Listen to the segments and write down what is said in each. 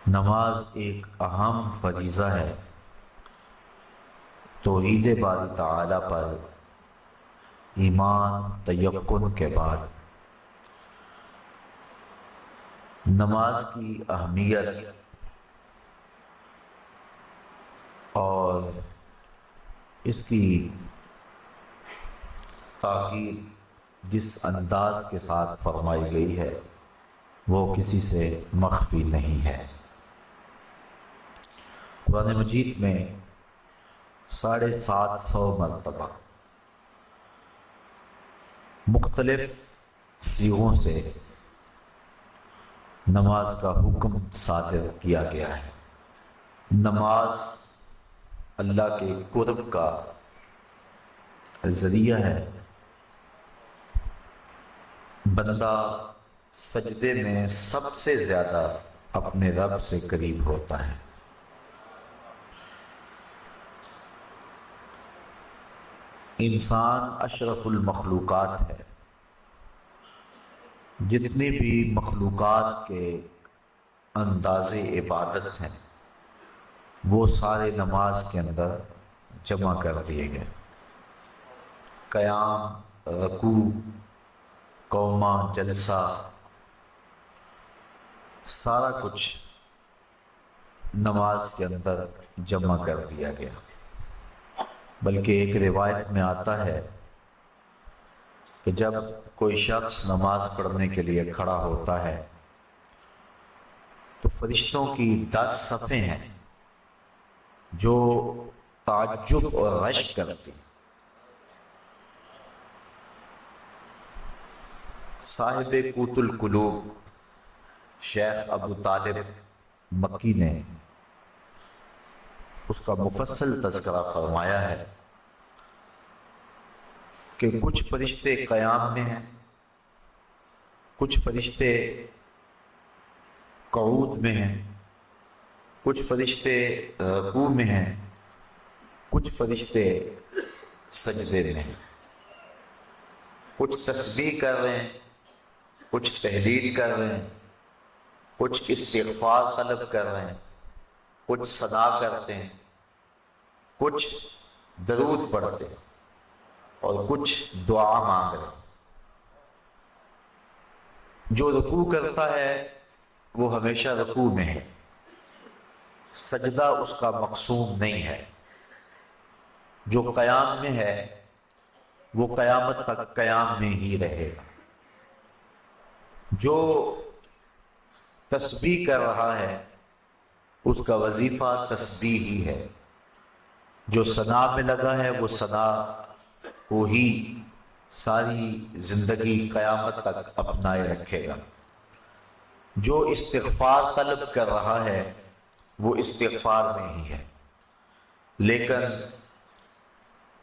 نماز ایک اہم فریضہ ہے توحید باری تعالیٰ پر ایمان تیقن کے بعد۔ نماز کی اہمیت اور اس کی تاکید جس انداز کے ساتھ فرمائی گئی ہے وہ کسی سے مخفی نہیں ہے۔ قرآن مجید میں 750 مرتبہ مختلف صیغوں سے نماز کا حکم صادر کیا گیا ہے۔ نماز اللہ کے قرب کا ذریعہ ہے۔ بندہ سجدے میں سب سے زیادہ اپنے رب سے قریب ہوتا ہے۔ انسان اشرف المخلوقات ہے۔ جتنی بھی مخلوقات کے انداز عبادت ہیں وہ سارے نماز کے اندر جمع کر دیے گئے۔ قیام، رکوع، قومہ، جلسہ، سارا کچھ نماز کے اندر جمع کر دیا گیا۔ بلکہ ایک روایت میں آتا ہے کہ جب کوئی شخص نماز پڑھنے کے لیے کھڑا ہوتا ہے تو فرشتوں کی 10 صفیں ہیں جو تعجب اور رشک کرتی۔ صاحب قوت القلوب شیخ ابو طالب مکی نے اس کا مفصل تذکرہ فرمایا ہے کہ کچھ فرشتے قیام میں ہیں، کچھ فرشتے قعود میں ہیں، کچھ فرشتے رکوع میں ہیں، کچھ فرشتے سجدے میں ہیں۔ کچھ تسبیح کر رہے ہیں، کچھ تحلیل کر رہے ہیں، کچھ استغفار طلب کر رہے ہیں، کچھ ثنا کرتے ہیں، کچھ درود پڑھتے ہیں اور کچھ دعا مانگ رہے ہیں۔ جو رکوع کرتا ہے وہ ہمیشہ رکوع میں ہے، سجدہ اس کا مقصود نہیں ہے۔ جو قیام میں ہے وہ قیامت تک قیام میں ہی رہے گا۔ جو تسبیح کر رہا ہے اس کا وظیفہ تسبیح ہی ہے۔ جو ثنا میں لگا ہے وہ ثنا کو ہی ساری زندگی قیامت تک اپنائے رکھے گا۔ جو استغفار طلب کر رہا ہے وہ استغفار میں ہی ہے۔ لیکن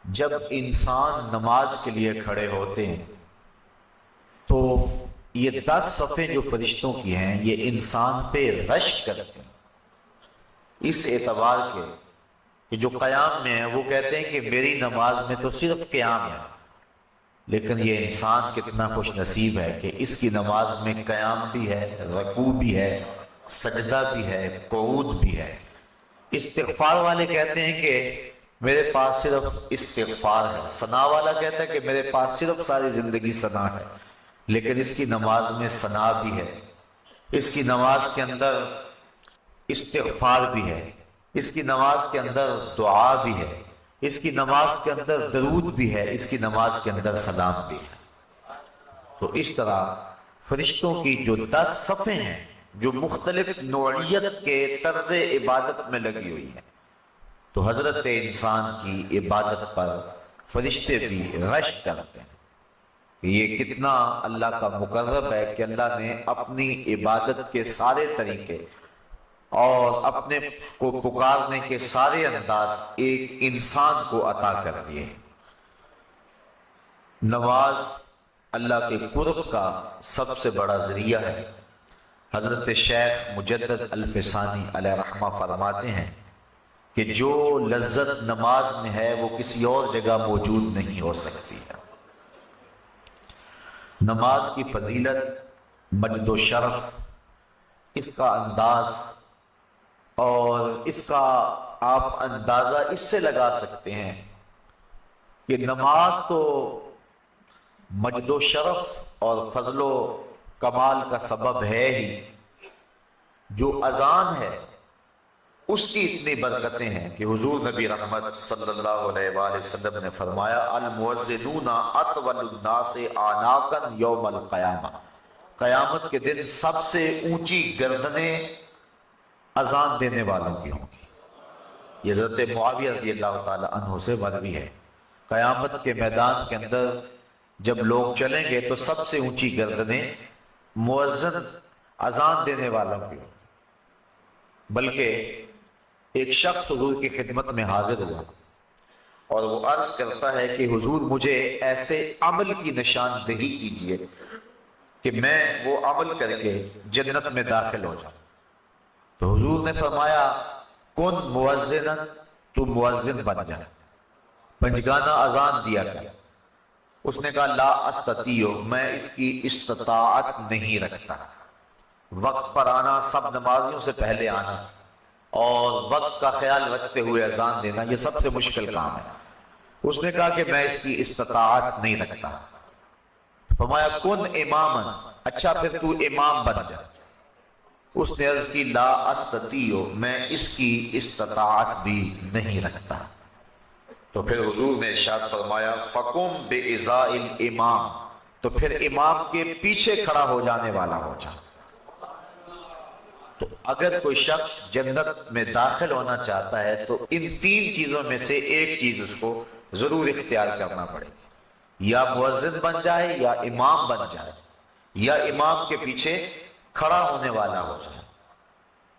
جب انسان نماز کے لیے کھڑے ہوتے ہیں تو یہ 10 صفیں جو فرشتوں کی ہیں یہ انسان پہ رشک کرتے ہیں، اس اعتبار کے کہ جو قیام میں ہے وہ کہتے ہیں کہ میری نماز میں تو صرف قیام ہے، لیکن یہ انسان کتنا خوش نصیب ہے کہ اس کی نماز میں قیام بھی ہے، رکوع بھی ہے، سجدہ بھی ہے، قعود بھی ہے۔ استغفار والے کہتے ہیں کہ میرے پاس صرف استغفار ہے، ثنا والا کہتا ہے کہ میرے پاس صرف ساری زندگی ثنا ہے، لیکن اس کی نماز میں ثنا بھی ہے، اس کی نماز کے اندر استغفار بھی ہے، اس کی نماز کے اندر دعا بھی ہے، اس کی نماز کے اندر درود بھی ہے، اس کی نماز کے اندر سلام بھی ہے۔ تو اس طرح فرشتوں کی جو 10 صفیں ہیں جو مختلف نوعیت کے طرز عبادت میں لگی ہوئی ہیں، تو حضرت انسان کی عبادت پر فرشتے بھی رشک کرتے ہیں کہ یہ کتنا اللہ کا مقرب ہے کہ اللہ نے اپنی عبادت کے سارے طریقے اور اپنے کو پکارنے کے سارے انداز ایک انسان کو عطا کر دیے۔ نماز اللہ کے قرب کا سب سے بڑا ذریعہ ہے۔ حضرت شیخ مجدد الفسانی علیہ رحمہ فرماتے ہیں کہ جو لذت نماز میں ہے وہ کسی اور جگہ موجود نہیں ہو سکتی ہے۔ نماز کی فضیلت، مجد و شرف، اس کا انداز اور اس کا آپ اندازہ اس سے لگا سکتے ہیں کہ نماز تو مجد و شرف اور فضل و کمال کا سبب ہے ہی، جو اذان ہے اس کی اتنی برکتیں ہیں کہ حضور نبی رحمت صلی اللہ علیہ وآلہ وسلم نے فرمایا المؤذنون اطول الناس اعناقا یوم القیامہ، قیامت کے دن سب سے اونچی گردنیں اذان دینے والوں کی ہوں گی۔ یہ حضرت معاویہ رضی اللہ تعالی عنہ سے مروی ہے، قیامت کے میدان کے اندر جب لوگ چلیں گے تو سب سے اونچی گردنیں مؤذن اذان دینے والوں کی ہوں گی۔ بلکہ ایک شخص حضور کی خدمت میں حاضر ہوا اور وہ عرض کرتا ہے کہ حضور مجھے ایسے عمل کی نشاندہی کیجئے کہ میں وہ عمل کر کے جنت میں داخل ہو جاؤں۔ تو حضور نے فرمایا کن مؤذنا، تو مؤذن بن جا، پنجگانہ اذان دیا کر۔ اس نے کہا لا استطیع، میں اس کی استطاعت نہیں رکھتا، وقت پر آنا، سب نمازیوں سے پہلے آنا اور وقت کا خیال رکھتے ہوئے اذان دینا، یہ سب سے مشکل کام ہے۔ اس نے کہا کہ میں اس کی استطاعت نہیں رکھتا۔ فرمایا کن اماما، اچھا پھر تو امام بن جا۔ اس نے عرض کی لا استطیع، میں اس کی استطاعت بھی نہیں رکھتا۔ تو پھر حضور نے ارشاد فرمایا فقم بإزاء الامام، تو پھر امام کے پیچھے کھڑا ہو جانے والا ہو جا۔ تو اگر کوئی شخص جنت میں داخل ہونا چاہتا ہے تو ان تین چیزوں میں سے ایک چیز اس کو ضرور اختیار کرنا پڑے، یا مؤذن بن جائے، یا امام بن جائے، یا امام کے پیچھے کھڑا ہونے والا ہو جائے۔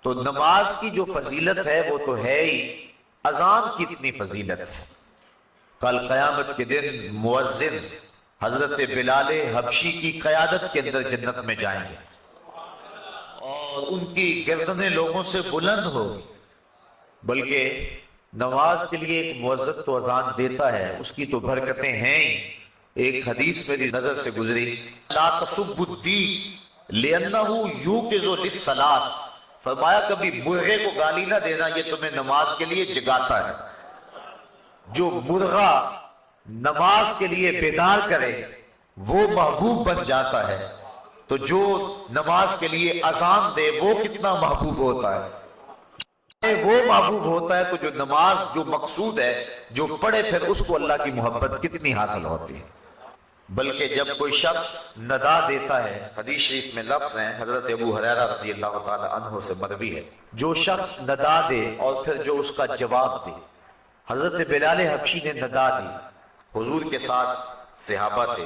تو نماز کی جو فضیلت ہے وہ تو ہے ہی، اذان کی اتنی فضیلت ہے۔ کل قیامت کے دن مؤذن حضرت بلال حبشی کی قیادت کے اندر جنت میں جائیں گے اور ان کی گردنیں لوگوں سے بلند ہوگی۔ بلکہ نماز کے لیے ایک مؤذن تو اذان دیتا ہے، اس کی تو برکتیں ہیں ہی۔ ایک حدیث میری نظر سے گزری، لا تسبوا الدیگ لأنہ یوقظ للصلاۃ، فرمایا کبھی مرغے کو گالی نہ دینا، یہ تمہیں نماز کے لیے جگاتا ہے۔ جو مرغا نماز کے لیے بیدار کرے وہ محبوب بن جاتا ہے، تو جو نماز کے لیے اذان دے وہ کتنا محبوب ہوتا ہے۔ وہ محبوب ہوتا ہے تو جو نماز جو مقصود ہے جو پڑھے پھر اس کو اللہ کی محبت کتنی حاصل ہوتی ہے۔ بلکہ جب کوئی شخص ندا دیتا ہے، حدیث شریف میں لفظ ہیں حضرت ابو ہریرہ رضی اللہ تعالی عنہ سے مروی ہے، جو شخص ندا دے اور پھر جو اس کا جواب دے۔ حضرت بلال حبشی نے ندا دی، حضور کے ساتھ صحابہ تھے۔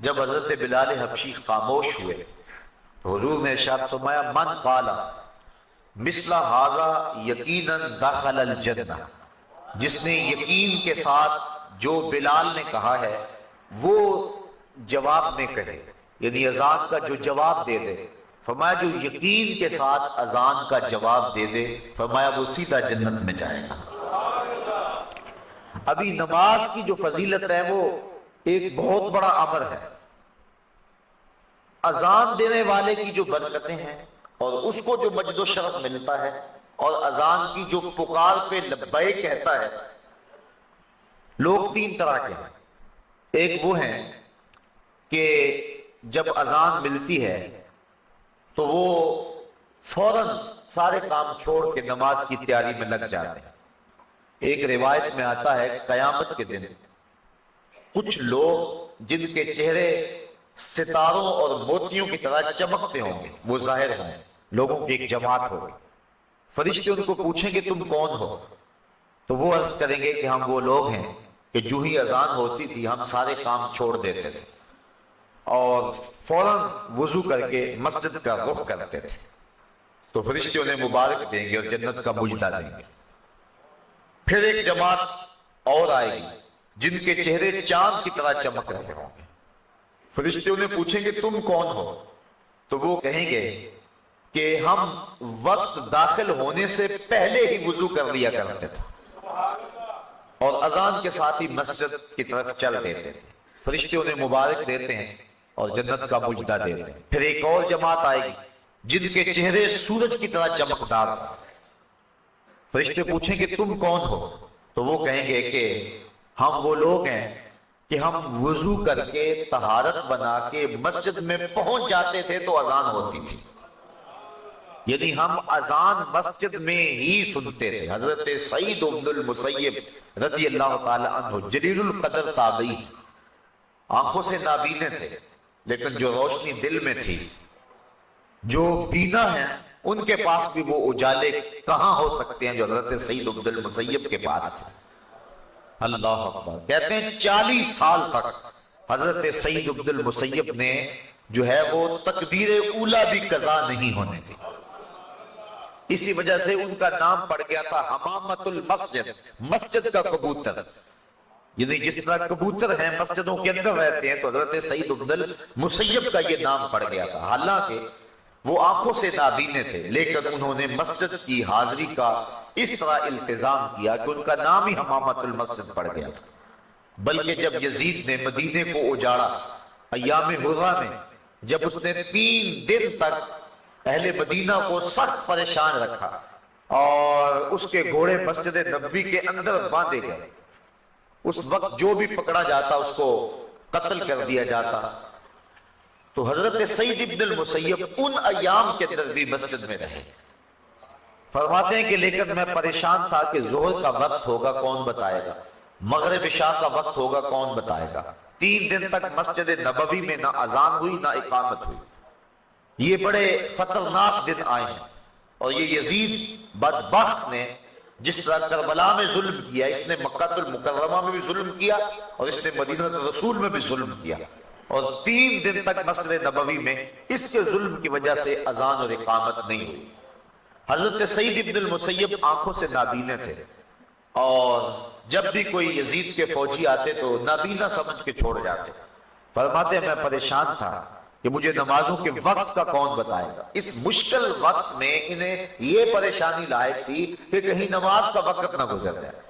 جب حضرت بلال حبشی خاموش ہوئے تو حضور نے ارشاد فرمایا من قال مثل ھذا یقینا دخل الجنہ، جس نے یقین کے ساتھ جو بلال نے کہا ہے وہ جواب میں کہے، یعنی اذان کا جو جواب دے دے، فرمایا جو یقین کے ساتھ اذان کا جواب دے دے، فرمایا وہ سیدھا جنت میں جائے گا۔ ابھی نماز کی جو فضیلت ہے وہ ایک بہت بڑا امر ہے۔ اذان دینے والے کی جو برکتیں ہیں اور اس کو جو مجد و شرف ملتا ہے، اور اذان کی جو پکار پہ لبیک کہتا ہے، لوگ تین طرح کے ہیں۔ ایک وہ ہیں کہ جب اذان ملتی ہے تو وہ فوراً سارے کام چھوڑ کے نماز کی تیاری میں لگ جاتے ہیں۔ ایک روایت میں آتا ہے قیامت کے دن کچھ لوگ جن کے چہرے ستاروں اور موتیوں کی طرح چمکتے ہوں گے وہ ظاہر ہوں گے، لوگوں کی ایک جماعت ہوگی۔ فرشتے ان کو پوچھیں گے تم کون ہو؟ تو وہ عرض کریں گے کہ ہم وہ لوگ ہیں کہ جو ہی اذان ہوتی تھی ہم سارے کام چھوڑ دیتے تھے اور فوراً وضو کر کے مسجد کا رخ کرتے تھے۔ تو فرشتے انہیں مبارک دیں گے اور جنت کا مجدہ دیں گے۔ پھر ایک جماعت اور آئے گی جن کے چہرے چاند کی طرح چمک رہے ہوں گے۔ فرشتے انہیں پوچھیں گے تم کون ہو؟ تو وہ کہیں گے کہ ہم وقت داخل ہونے سے پہلے ہی وضو کر لیا کرتے تھے اور اذان کے ساتھ ہی مسجد کی طرف چل دیتے تھے۔ فرشتے انہیں مبارک دیتے ہیں اور جنت کا مجدہ دیتے ہیں۔ پھر ایک اور جماعت آئے گی جن کے چہرے سورج کی طرح چمکدار، فرشتے پوچھیں کہ تم کون ہو؟ تو وہ کہیں گے کہ ہم وہ لوگ ہیں کہ ہم وضو کر کے طہارت بنا کے مسجد میں پہنچ جاتے تھے تو اذان ہوتی تھی، یعنی ہم اذان مسجد میں ہی سنتے تھے۔ حضرت سعید بن المسیب رضی اللہ تعالی عنہ جلیل القدر تابعی، آنکھوں سے نابینے تھے لیکن جو روشنی دل میں تھی، جو بینا ہیں ان کے پاس بھی وہ اجالے کہاں ہو سکتے ہیں جو حضرت سعید بن المسیب کے پاس تھے۔ اللہ اکبر۔ کہتے ہیں 40 سال تک حضرت سعید بن المسیب نے جو ہے وہ تکبیر اولا بھی قضا نہیں ہونے دی، اسی وجہ سے ان کا نام پڑ گیا تھا حمامت المسجد، مسجد کا کبوتر۔ یعنی جس طرح کبوتر ہیں مسجدوں کے اندر رہتے ہیں تو حضرت سعید بن المسیب کا یہ نام پڑ گیا تھا، حالانکہ وہ آنکھوں سے نابینے تھے لیکن انہوں نے مسجد کی حاضری کا اس طرح التزام کیا کہ ان کا نام ہی حمامت المسجد پڑ گیا تھا۔ بلکہ جب یزید نے مدینے کو اجاڑا ایام حرہ میں، جب اس نے 3 دن تک اہل مدینہ کو سخت پریشان رکھا اور اس کے گھوڑے مسجد نبوی کے اندر باندھے گئے، اس وقت جو بھی پکڑا جاتا اس کو قتل کر دیا جاتا، تو حضرت سعید بن المسیب ان ایام کے اندر بھی مسجد میں رہے۔ فرماتے ہیں کہ لیکن میں پریشان تھا کہ ظہر کا وقت ہوگا کون بتائے گا، مغرب عشاء کا وقت ہوگا کون بتائے گا۔ 3 دن تک مسجد نبوی میں نہ اذان ہوئی نہ اقامت ہوئی۔ یہ بڑے خطرناک دن آئے ہیں، اور یہ یزید بدبخت نے جس طرح کربلا میں ظلم کیا، اس نے مکہ المکرمہ میں بھی ظلم کیا اور اس نے مدینہ رسول میں بھی ظلم کیا، اور 3 دن تک مسجد نبوی میں اس کے ظلم کی وجہ سے اذان اور اقامت نہیں ہوئی۔ حضرت سعید بن المسیب آنکھوں سے نابینے تھے، اور جب بھی کوئی یزید کے فوجی آتے تو نابینا سمجھ کے چھوڑ جاتے۔ فرماتے ہیں میں پریشان تھا کہ مجھے نمازوں کے وقت کا کون بتائے گا۔ اس مشکل وقت میں انہیں یہ پریشانی لاحق تھی کہ کہیں نماز کا وقت نہ گزر جائے،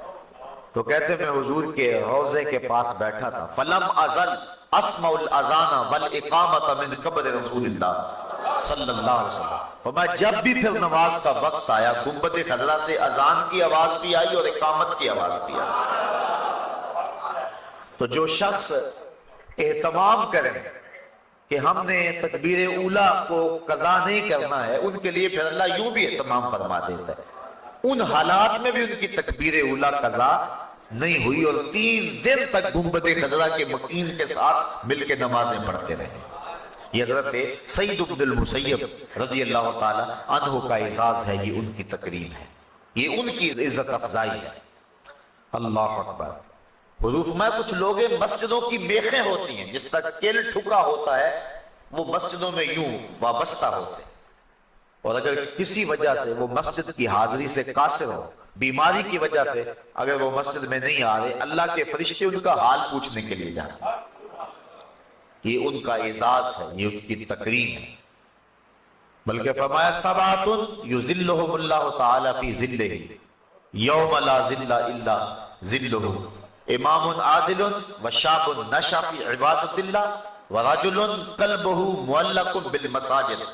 تو کہتے میں حضور کے روضے کے پاس بیٹھا تھا، فلم ازل اسمع الاذان والاقامت من قبر رسول اللہ صلی اللہ علیہ وسلم۔ اور میں جب بھی پھر نماز کا وقت آیا، گنبد خضرا سے اذان کی آواز بھی آئی اور اقامت کی آواز بھی آئی۔ تو جو شخص اہتمام کریں کہ ہم نے تکبیر اولا کو قضا نہیں کرنا ہے، ان کے لیے پھر اللہ یوں بھی اہتمام فرما دیتا ہے۔ ان حالات میں بھی ان کی تکبیر اولا قضا نہیں ہوئی، اور 3 دن تک گنبد خضرا کے مکین کے ساتھ مل کے نمازیں پڑھتے رہے۔ یہ حضرت سعید بن المسیب رضی اللہ تعالی عنہ کا اعزاز ہے، یہ ان کی تکریم ہے، یہ ان کی عزت افزائی ہے۔ اللہ اکبر۔ حضور فرمایا کچھ لوگ مسجدوں کی میخیں ہوتی ہیں، جس طرح کل ٹھکا ہوتا ہے وہ مسجدوں میں یوں وابستہ ہوتے ہیں، اور اگر کسی وجہ سے وہ مسجد کی حاضری سے قاصر ہو، بیماری کی وجہ سے اگر وہ مسجد میں نہیں آ رہے، اللہ کے فرشتے ان کا حال پوچھنے کے لیے جاتے ہیں۔ یہ ان کا اعزاز ہے، یہ ان کی تکریم ہے۔ بلکہ فرمایا سبعۃ یظلھم اللہ تعالی فی ظلہ یوم لا ظل الا ظلہ، امام عادل وشاب نشأ فی عبادۃ اللہ ورجل قلبہ معلق بالمساجد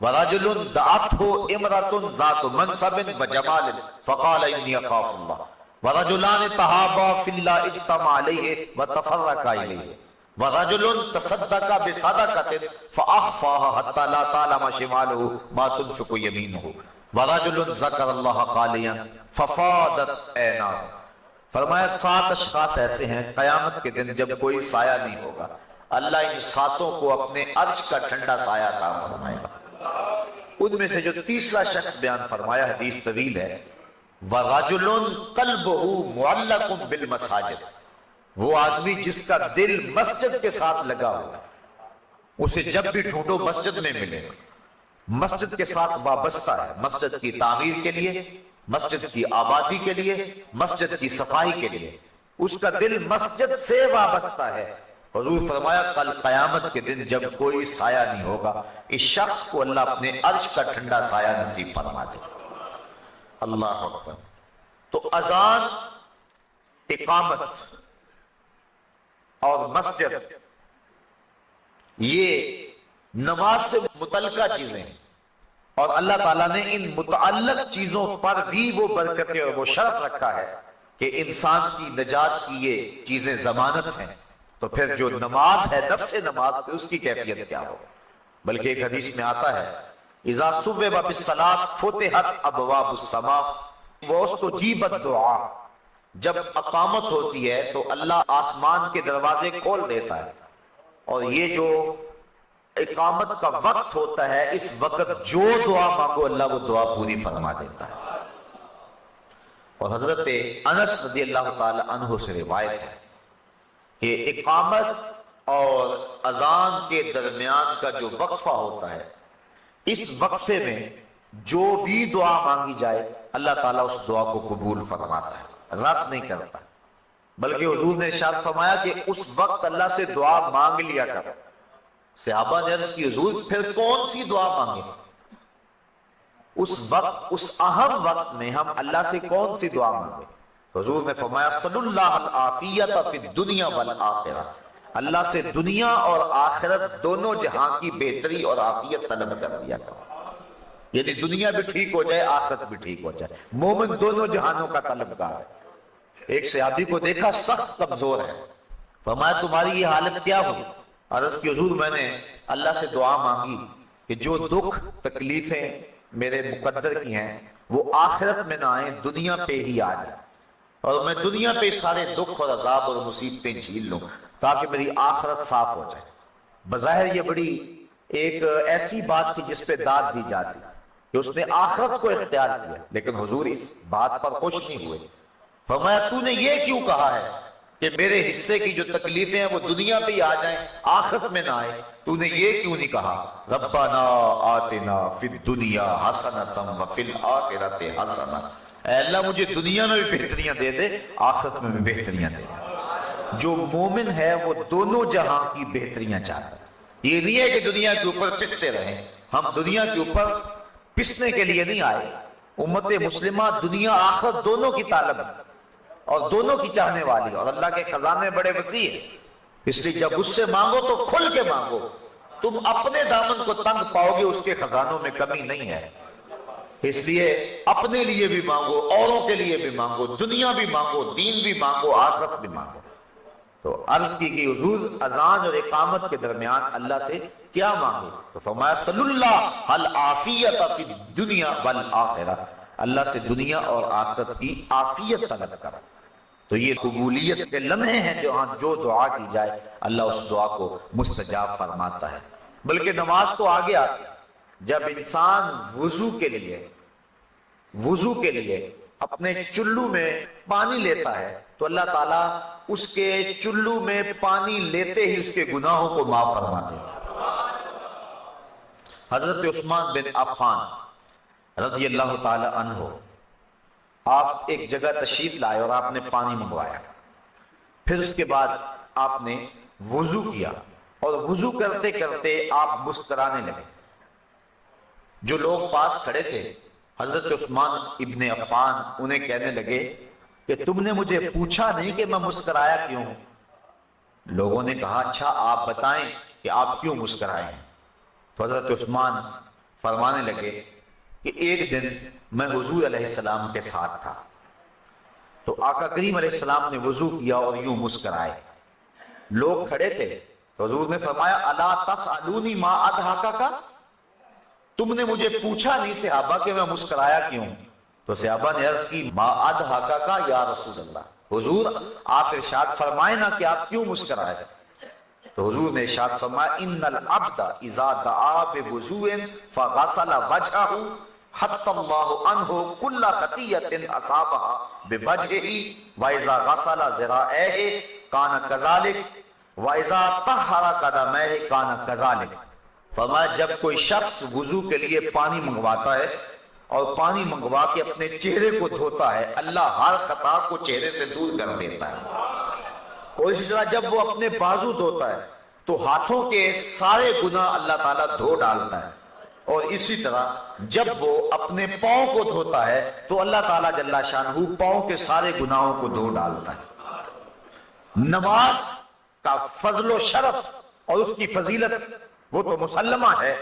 ورجل دعته امرأة ذات منصب وجمال فقال انی اخاف اللہ ورجلان تحابا فی اللہ اجتمع علیہ وتفرقا الیہ ورجل تصدق بصدقۃ فاخفاها حتى لا تعلم شماله ما تنفق يمينه ورجل ذکر اللہ خالیا ففاضت عیناہ۔ فرمایا 7 اشخاص ایسے ہیں قیامت کے دن جب کوئی سایہ نہیں ہوگا، اللہ ان 7 کو اپنے عرش کا ٹھنڈا سایہ عطا فرمائے گا۔ ان میں سے جو تیسرا شخص بیان فرمایا، حدیث طویل ہے، وَرَجُلٌ قَلْبُهُ مُعَلَّقٌ بِالْمَسَاجِدِ، وہ آدمی جس کا دل مسجد کے ساتھ لگا ہوا، اسے جب بھی ڈھونڈو مسجد میں ملے گا، مسجد کے ساتھ وابستہ ہے، مسجد کی تعمیر کے لیے، مسجد کی آبادی کے لیے، مسجد کی صفائی کے لیے، اس کا دل مسجد سے وابستہ ہے۔ حضور فرمایا کل قیامت کے دن جب کوئی سایہ نہیں ہوگا، اس شخص کو اللہ اپنے عرش کا ٹھنڈا سایہ نصیب فرما دے۔ اللہ اکبر۔ تو اذان، اقامت اور مسجد یہ نماز سے متعلقہ چیزیں ہیں، اور اللہ تعالیٰ نے ان متعلق چیزوں پر بھی وہ برکتیں اور وہ شرف رکھا ہے کہ انسان کی نجات کی یہ چیزیں ضمانت ہیں، تو پھر جو نماز ہے، نفس نماز، پھر اس کی کیفیت کیا ہو؟ بلکہ ایک حدیث میں آتا ہے اذا صبب بالصلاۃ فتحت ابواب السماء واستجیبت دعا، جب اقامت ہوتی ہے تو اللہ آسمان کے دروازے کھول دیتا ہے، اور یہ جو اقامت کا وقت ہوتا ہے اس وقت جو دعا مانگو اللہ وہ دعا پوری فرما دیتا ہے۔ اور حضرت انس رضی اللہ تعالی عنہ سے روایت ہے کہ اقامت اور اذان کے درمیان کا جو وقفہ ہوتا ہے، اس وقفے میں جو بھی دعا مانگی جائے اللہ تعالیٰ اس دعا کو قبول فرماتا ہے، رد نہیں کرتا، بلکہ حضور نے ارشاد فرمایا کہ اس وقت اللہ سے دعا مانگ لیا کرو۔ صحابہ نے عرض کی حضور پھر کون سی دعا مانگے؟ اس وقت، اس اہم وقت میں ہم اللہ سے کون سی دعا مانگے؟ حضور نے فرمایا صلی اللہ العافیت فی الدنیا والآخرہ، اللہ سے دنیا اور آخرت دونوں جہاں کی بہتری اور عافیت طلب کر دیا کرو، یعنی دنیا بھی ٹھیک ہو جائے آخرت بھی ٹھیک ہو جائے۔ مومن دونوں جہانوں کا طلبگار ہے۔ ایک صحابی کو دیکھا سخت کمزور ہے، فرمایا تمہاری یہ حالت کیا ہوئی؟ عرض کی حضور میں نے اللہ سے دعا مانگی کہ جو دکھ تکلیفیں میرے مقدر کی ہیں وہ آخرت میں نہ آئیں، دنیا پہ ہی آ جائیں، اور میں دنیا پہ سارے دکھ اور عذاب اور مصیبتیں جھیل لوں تاکہ میری آخرت صاف ہو جائے۔ بظاہر یہ بڑی ایک ایسی بات تھی جس پہ داد دی جاتی کہ اس نے آخرت کو اختیار کیا، لیکن حضور اس بات پر خوش نہیں ہوئے۔ فرمایا تو نے یہ کیوں کہا ہے کہ میرے حصے کی جو تکلیفیں ہیں وہ دنیا پہ ہی آ جائیں آخرت میں نہ آئے؟ تو نے یہ کیوں نہیں کہا ربنا آتنا فی الدنیا حسنۃ وفی الآخرۃ حسنۃ، اے اللہ مجھے دنیا میں بھی بہتریاں دے دے، آخرت میں بھی بہتریاں دے دے۔ جو مومن ہے وہ دونوں جہاں کی بہتریاں چاہتا ہے۔ یہ نہیں ہے کہ دنیا کے اوپر پستے رہیں، ہم دنیا کے اوپر پسنے کے لیے نہیں آئے۔ امت مسلمہ دنیا آخرت دونوں کی طالب ہے اور دونوں کی چاہنے والی، اور اللہ کے خزانے بڑے وسیع ہیں، اس لیے جب اس سے مانگو تو کھل کے مانگو، تم اپنے دامن کو تنگ پاؤ گے، اس کے خزانوں میں کمی نہیں ہے۔ اس لیے اپنے لیے بھی مانگو، اوروں کے لیے بھی مانگو، دنیا بھی مانگو، دین بھی مانگو، آخرت بھی مانگو۔ تو عرض کی کہ حضور اذان اور اقامت کے درمیان اللہ سے کیا مانگے؟ تو فرمایا صلی اللہ العافیت فی الدنیا والآخرہ، اللہ سے دنیا اور آخرت کی عافیت طلب کرا۔ تو یہ قبولیت کے لمحے ہیں جہاں جو دعا کی جائے اللہ اس دعا کو مستجاب فرماتا ہے۔ بلکہ نماز تو آگے آتی ہے، جب انسان وضو کے لیے اپنے چلو میں پانی لیتا ہے تو اللہ تعالیٰ اس کے چلو میں پانی لیتے ہی اس کے گناہوں کو معاف فرما دیتا ہے۔ حضرت عثمان بن عفان رضی اللہ تعالی عنہ، آپ ایک جگہ تشریف لائے اور آپ نے پانی منگوایا، پھر اس کے بعد آپ نے وضو کیا، اور وضو کرتے کرتے آپ مسکرانے لگے۔ جو لوگ پاس کھڑے تھے حضرت عثمان ابن عفان انہیں کہنے لگے کہ تم نے مجھے پوچھا نہیں کہ میں مسکرایا کیوں؟ لوگوں نے کہا اچھا آپ بتائیں کہ آپ کیوں مسکرائے ہیں؟ تو حضرت عثمان فرمانے لگے کہ ایک دن میں حضور علیہ السلام کے ساتھ تھا، تو آقا کریم علیہ السلام نے وضو کیا اور یوں مسکرائے، لوگ کھڑے تھے، تو حضور نے فرمایا الا تسألونی ما اضحکک، تم نے مجھے پوچھا نہیں صحابہ کہ میں مسکرایا کیوں؟ تو صحابہ نے عرض کی ما اضحکک یا رسول اللہ، حضور آپ ارشاد فرمائے نا کہ آپ کیوں مسکرائے؟ تو حضور نے ارشاد فرمایا ان العبد اذا دعا بوضوء فغسل وجهه حتى الله عنه كل خطيئة اصابها بوجهه واذا غسل ذراعيه كان كذلك واذا طهر قدميه كان كذلك۔ فرمایا جب کوئی شخص وضو کے لیے پانی منگواتا ہے اور پانی منگوا کے اپنے چہرے کو دھوتا ہے، اللہ ہر خطا کو چہرے سے دور کر دیتا ہے۔ اور اسی طرح جب وہ اپنے بازو دھوتا ہے تو ہاتھوں کے سارے گناہ اللہ تعالیٰ دھو ڈالتا ہے، اور اسی طرح جب وہ اپنے پاؤں کو دھوتا ہے تو اللہ تعالیٰ جل شانہ پاؤں کے سارے گناہوں کو دھو ڈالتا ہے۔ نماز کا فضل و شرف اور اس کی فضیلت وہ تو مسلمہ ہے،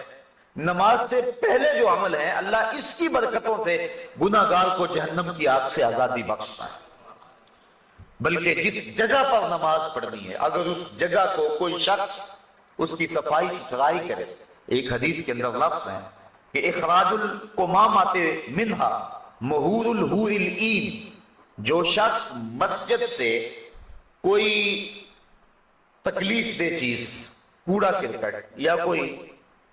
نماز سے پہلے جو عمل ہے اللہ اس کی برکتوں سے گناہگار کو جہنم کی آگ سے آزادی بخشتا ہے۔ بلکہ جس جگہ پر نماز پڑھنی ہے اگر اس جگہ کو کوئی شخص اس کی صفائی ستھرائی کرے، ایک حدیث کے اندر لفظ ہے کہ اخراج القمامات منہا مہور الحور العین، جو شخص مسجد سے کوئی تکلیف دہ چیز، کوڑا کرکٹ یا کوئی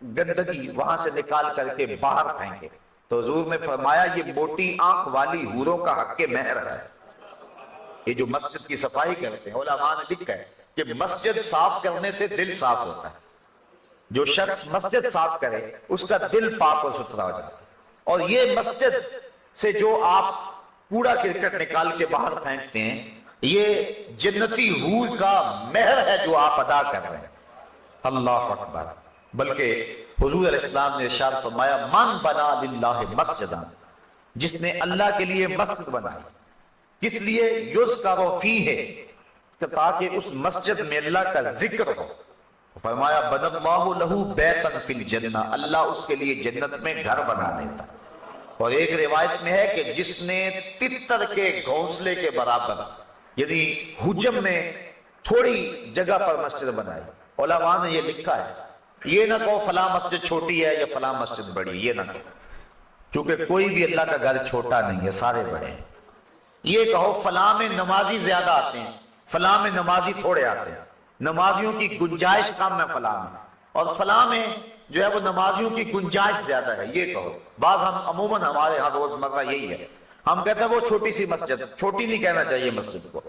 گندگی وہاں سے نکال کر کے باہر پھینکے تو حضور نے فرمایا یہ موٹی آنکھ والی حوروں کا حق مہر ہے۔ یہ جو مسجد کی صفائی کرتے ہیں، علماء نے لکھا ہے کہ مسجد صاف کرنے سے دل صاف ہوتا ہے۔ جو شخص مسجد صاف کرے اس کا دل پاک اور ستھرا ہو جاتا ہے۔ اور یہ مسجد سے جو آپ کوڑا کرکٹ نکال کے باہر پھینکتے ہیں، یہ جنتی حور کا مہر ہے جو آپ ادا کر رہے ہیں۔ اللہ اکبر۔ بلکہ حضور علیہ السلام نے ارشاد فرمایا من بنا للہ مسجدا، جس نے اللہ کے لیے مسجد بنائی، کس لیے؟ یذکر فیہ، تاکہ اس مسجد میں اللہ کا ذکر ہو۔ فرمایا بنى اللہ لہ بیتا فی الجنہ، اللہ اس کے لیے جنت میں گھر بنا دیتا۔ اور ایک روایت میں ہے کہ جس نے تتر کے گھونسلے کے برابر، یعنی حجم میں تھوڑی جگہ پر مسجد بنائی، علماء نے یہ لکھا ہے یہ نہ کہو فلاں مسجد چھوٹی ہے یا فلاں مسجد بڑی، یہ نہ کہو، کیونکہ کوئی بھی اللہ کا گھر چھوٹا نہیں ہے، سارے بڑے ہیں۔ یہ کہو فلاں میں نمازی زیادہ آتے ہیں، فلاں میں نمازی تھوڑے آتے ہیں، نمازیوں کی گنجائش کم ہے فلاں میں، اور فلاں میں جو ہے وہ نمازیوں کی گنجائش زیادہ ہے، یہ کہو۔ بعض ہم عموماً ہمارے ہاں روزمرہ یہی ہے، ہم کہتے ہیں وہ چھوٹی سی مسجد، چھوٹی نہیں کہنا چاہیے مسجد کو،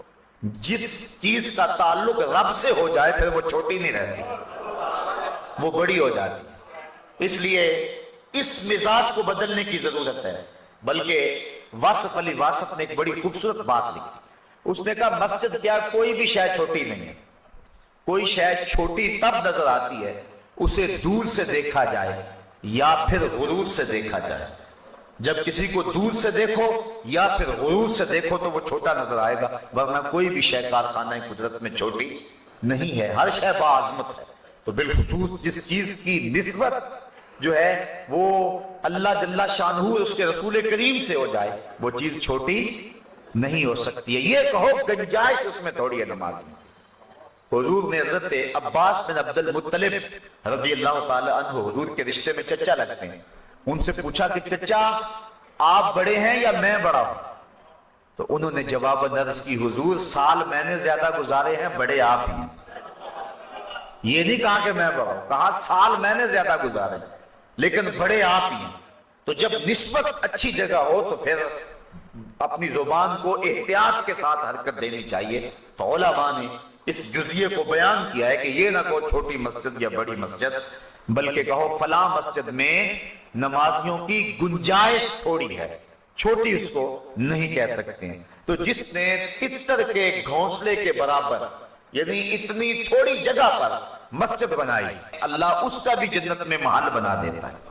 جس چیز کا تعلق رب سے ہو جائے پھر وہ چھوٹی نہیں رہتی، وہ بڑی ہو جاتی ہے۔ اس لیے اس مزاج کو بدلنے کی ضرورت ہے۔ بلکہ واصف علی واسط نے ایک بڑی خوبصورت بات لکھی، اس نے کہا مسجد کیا کوئی بھی شے چھوٹی نہیں ہے، کوئی شے چھوٹی تب نظر آتی ہے اسے دور سے دیکھا جائے یا پھر غرور سے دیکھا جائے۔ جب کسی کو دور سے دیکھو یا پھر غرور سے دیکھو تو وہ چھوٹا نظر آئے گا، ورنہ کوئی بھی شے کارخانہ قدرت میں چھوٹی نہیں ہے، ہر شے باعظمت ہے۔ تو بالخصوص جس چیز کی نسبت جو ہے وہ اللہ جل شانہ اس کے رسول کریم سے ہو جائے وہ چیز چھوٹی نہیں ہو سکتی ہے۔ یہ کہو گنجائش اس میں تھوڑی ہے نماز میں۔ حضور نے حضرت عباس بن عبد المطلب رضی اللہ تعالی عنہ، حضور کے رشتے میں چچا لگتے ہیں، ان سے پوچھا کہ چچا آپ بڑے ہیں یا میں بڑا ہوں؟ تو انہوں نے جواب عرض کی حضور سال میں نے زیادہ گزارے ہیں، بڑے آپ ہیں۔ یہ نہیں کہا کہ میں بڑا ہوں، کہا سال میں نے زیادہ گزارے لیکن بڑے آپ ہی ہیں۔ تو جب نسبت اچھی جگہ ہو تو پھر اپنی زبان کو احتیاط کے ساتھ حرکت دینی چاہیے۔ تو علماء نے اس جزیے کو بیان کیا ہے کہ یہ نہ کہو چھوٹی مسجد یا بڑی مسجد، بلکہ کہو فلاں مسجد میں نمازیوں کی گنجائش تھوڑی ہے، چھوٹی اس کو نہیں کہہ سکتے ہیں۔ تو جس نے تتر کے گھونسلے کے برابر، یعنی اتنی تھوڑی جگہ پر مسجد بنائی، اللہ اس کا بھی جنت میں محل بنا دیتا ہے۔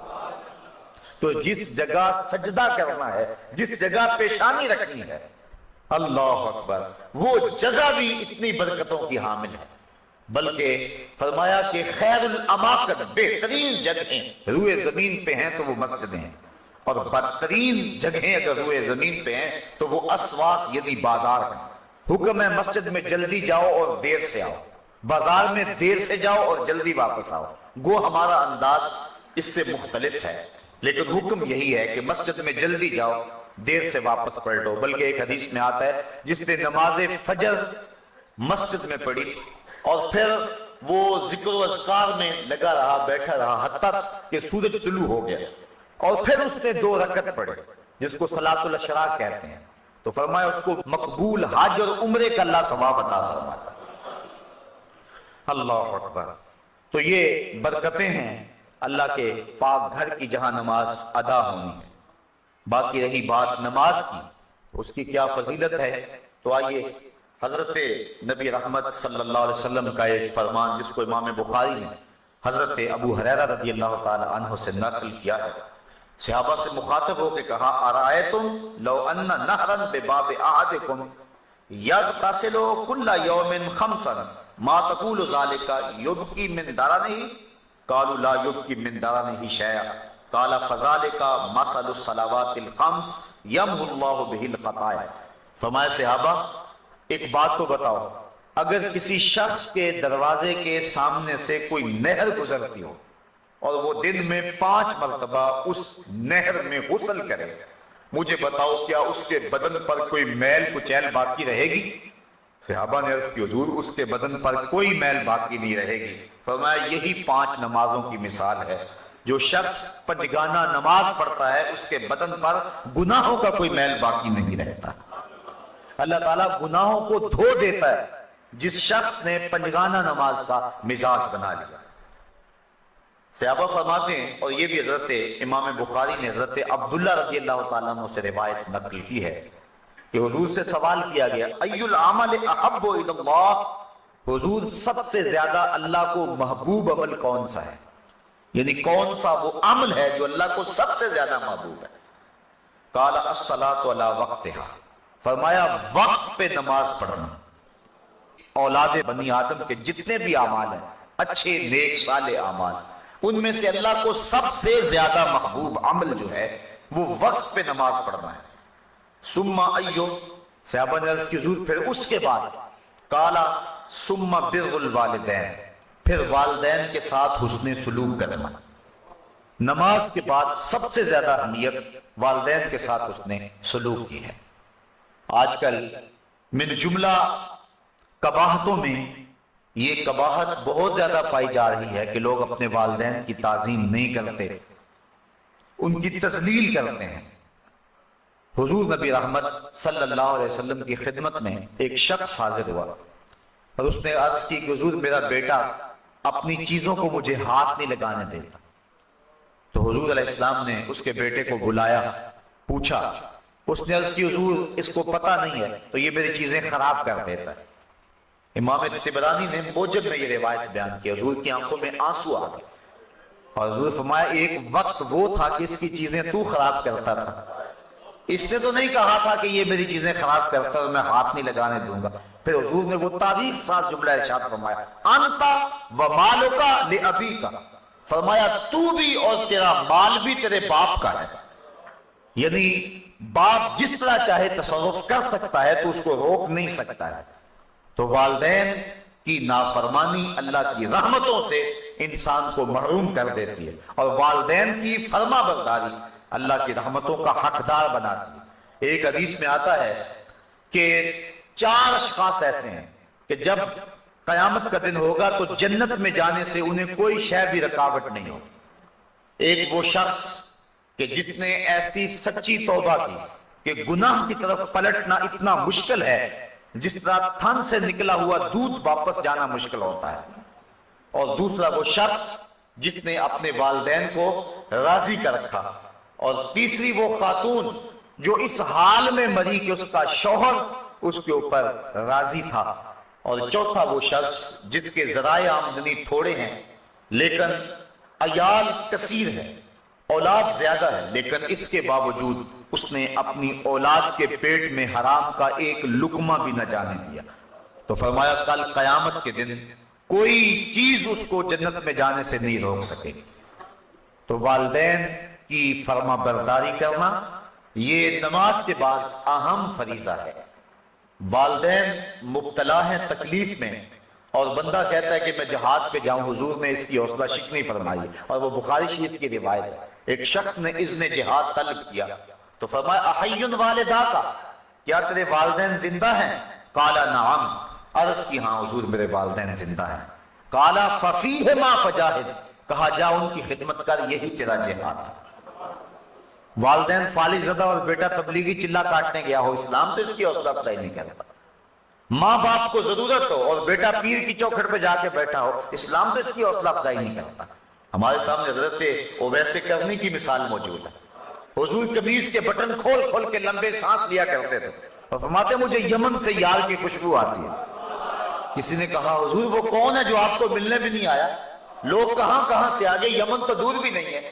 تو جس جگہ سجدہ کرنا ہے، جس جگہ پیشانی رکھنی ہے، اللہ اکبر، وہ جگہ بھی اتنی برکتوں کی حامل ہے۔ بلکہ فرمایا کہ خیر الاماکن، بہترین جگہیں روئے زمین پہ ہیں تو وہ مسجدیں ہیں، اور بدترین جگہیں اگر روئے زمین پہ ہیں تو وہ اسواق یعنی بازار ہیں۔ حکم ہے مسجد میں جلدی جاؤ اور دیر سے آؤ، بازار میں دیر سے جاؤ اور جلدی واپس آؤ۔ گو ہمارا انداز اس سے مختلف ہے، لیکن حکم یہی ہے کہ مسجد میں جلدی جاؤ، دیر سے واپس پڑھ لو۔ بلکہ ایک حدیث میں آتا ہے جس نے نماز فجر مسجد میں پڑھی اور پھر وہ ذکر و اذکار میں لگا رہا، بیٹھا رہا حتیٰ کہ سورج طلوع ہو گیا، اور پھر اس نے 2 رکعت پڑھے جس کو صلاۃ الاشراق کہتے ہیں، تو فرمایا اس کو مقبول حج اور عمرے کا اللہ ثواب عطا فرماتا۔ اللہ اکبر۔ تو یہ برکتیں ہیں اللہ کے پاک گھر کی جہاں نماز ادا ہونی ہے۔ باقی رہی بات نماز کی، اس کی کیا فضیلت ہے، تو آئیے حضرت نبی رحمت صلی اللہ علیہ وسلم کا ایک فرمان جس کو امام بخاری نے حضرت ابو ہریرہ رضی اللہ تعالی عنہ سے نقل کیا ہے، صحابہ سے مخاطب ہو کے کہا ارائیتم لو ان نہرا بباب احدکم یغتسل کل یوم 5 ما تقول ذلك یبکی من درنہ، قالوا لا يبكي من درنه شيئا قال فذلك مثل الصلوات الخمس يمحو الله به الخطايا. فرمایا صحابہ ایک بات تو بتاؤ، اگر کسی شخص کے دروازے کے سامنے سے کوئی نہر گزرتی ہو اور وہ دن میں 5 مرتبہ اس نہر میں غسل کرے، مجھے بتاؤ کیا اس کے بدن پر کوئی میل کچیل باقی رہے گی؟ صحابہ نے عرض کی حضور اس کے بدن پر کوئی میل باقی نہیں رہے گی. فرمایا یہی 5 نمازوں کی مثال ہے. جو شخص پنجگانہ نماز پڑھتا ہے اس کے بدن پر گناہوں کا کوئی میل باقی نہیں رہتا. اللہ تعالیٰ گناہوں کو دھو دیتا ہے جس شخص نے پنجگانہ نماز کا مزاج بنا لیا. صحابہ فرماتے ہیں، اور یہ بھی حضرت امام بخاری نے حضرت عبداللہ رضی اللہ تعالیٰ عنہ سے روایت نقل کی ہے کہ حضور سے سوال کیا گیا ای العمل احب الی اللہ، حضور سب سے زیادہ اللہ کو محبوب عمل کون سا ہے، یعنی کون سا وہ عمل ہے جو اللہ کو سب سے زیادہ محبوب ہے؟ قال الصلاۃ علی وقتہا، فرمایا وقت پہ نماز پڑھنا. اولاد بنی آدم کے جتنے بھی اعمال ہیں، اچھے نیک صالح اعمال، ان میں سے اللہ کو سب سے زیادہ محبوب عمل جو ہے وہ وقت پہ نماز پڑھنا ہے. ثم ایو، صحابہ نے عرض کی حضور پھر اس کے بعد؟ قال ثم بر الوالدین، پھر والدین کے ساتھ حسن سلوک کرنا. نماز کے بعد سب سے زیادہ اہمیت والدین کے ساتھ حسن سلوک کی ہے. آج کل من جملہ قباحتوں میں یہ قباحت بہت زیادہ پائی جا رہی ہے کہ لوگ اپنے والدین کی تعظیم نہیں کرتے، ان کی تذلیل کرتے ہیں. حضور نبی رحمت صلی اللہ علیہ وسلم کی خدمت میں ایک شخص حاضر ہوا اور اس نے عرض کی کہ حضور میرا بیٹا اپنی چیزوں کو مجھے ہاتھ نہیں لگانے دیتا. تو حضور علیہ السلام نے اس کے بیٹے کو بلایا، پوچھا. اس نے عرض کی حضور اس کو پتہ نہیں ہے تو یہ میری چیزیں خراب کر دیتا ہے. امام طبرانی نے موجب میں یہ روایت بیان کی. حضور کی آنکھوں میں آنسو آ گئے اور حضور فرمایا ایک وقت وہ تھا کہ اس کی چیزیں تو خراب کرتا تھا، اس نے تو نہیں کہا تھا کہ یہ میری چیزیں خراب کرتا ہے میں ہاتھ نہیں لگانے دوں گا. پھر حضور نے وہ تاریخ ساتھ جملہ ارشاد فرمایا انتا و مالکا لابیکا، فرمایا تو بھی اور تیرا مال بھی تیرے باپ کا ہے. یعنی باپ جس طرح چاہے تصرف کر سکتا ہے تو اس کو روک نہیں سکتا ہے. تو والدین کی نافرمانی اللہ کی رحمتوں سے انسان کو محروم کر دیتی ہے اور والدین کی فرما برداری اللہ کی رحمتوں کا حقدار بناتی ہے. ایک حدیث میں آتا ہے کہ 4 اشخاص ایسے ہیں کہ جب قیامت کا دن ہوگا تو جنت میں جانے سے انہیں کوئی شے بھی رکاوٹ نہیں ہوگی. ایک وہ شخص کہ جس نے ایسی سچی توبہ کی کہ گناہ کی طرف پلٹنا اتنا مشکل ہے جس طرح تھن سے نکلا ہوا دودھ واپس جانا مشکل ہوتا ہے. اور دوسرا وہ شخص جس نے اپنے والدین کو راضی کر رکھا. اور تیسری وہ خاتون جو اس حال میں مری کہ اس کا شوہر اس کے اوپر راضی تھا. اور چوتھا وہ شخص جس کے ذرائع آمدنی تھوڑے ہیں لیکن عیال کثیر ہے، اولاد زیادہ ہے، لیکن اس کے باوجود اس نے اپنی اولاد کے پیٹ میں حرام کا ایک لقمہ بھی نہ جانے دیا. تو فرمایا کل قیامت کے دن کوئی چیز اس کو جنت میں جانے سے نہیں روک سکے. تو والدین کی فرما برداری کرنا یہ نماز کے بعد اہم فریضہ ہے. والدین مبتلا ہیں تکلیف میں اور بندہ کہتا ہے کہ میں جہاد پہ جاؤں، حضور نے اس کی حوصلہ شکنی فرمائی اور وہ بخاری شریف کی روایت ہے. ایک شخص نے اذن جہاد طلب کیا تو فرمایا احی والدہ کا، کیا تیرے والدین زندہ ہیں؟ قال نعم، عرض کی ہاں حضور میرے والدین زندہ ہیں. قال ففیہما فجاہد، کہا جا ان کی خدمت کر، یہی تیرا جہاد ہے. والدین فالج زدہ اور بیٹا تبلیغی چلا کاٹنے گیا ہو، اسلام تو اس کی حوصلہ افزائی نہیں کرتا. ماں باپ کو ضرورت ہو اور بیٹا پیر کی چوکھٹ پہ جا کے بیٹھا ہو، اسلام تو اس کی حوصلہ افزائی نہیں کرتا. ہمارے سامنے حضرت اویس کرنی کی مثال موجود ہے. حضور قمیض کے بٹن کھول کھول کے لمبے سانس لیا کرتے تھے اور فرماتے مجھے یمن سے یار کی خوشبو آتی ہے. کسی نے کہا حضور وہ کون ہے جو آپ کو ملنے بھی نہیں آیا؟ لوگ کہاں کہاں سے آگے، یمن تو دور بھی نہیں ہے،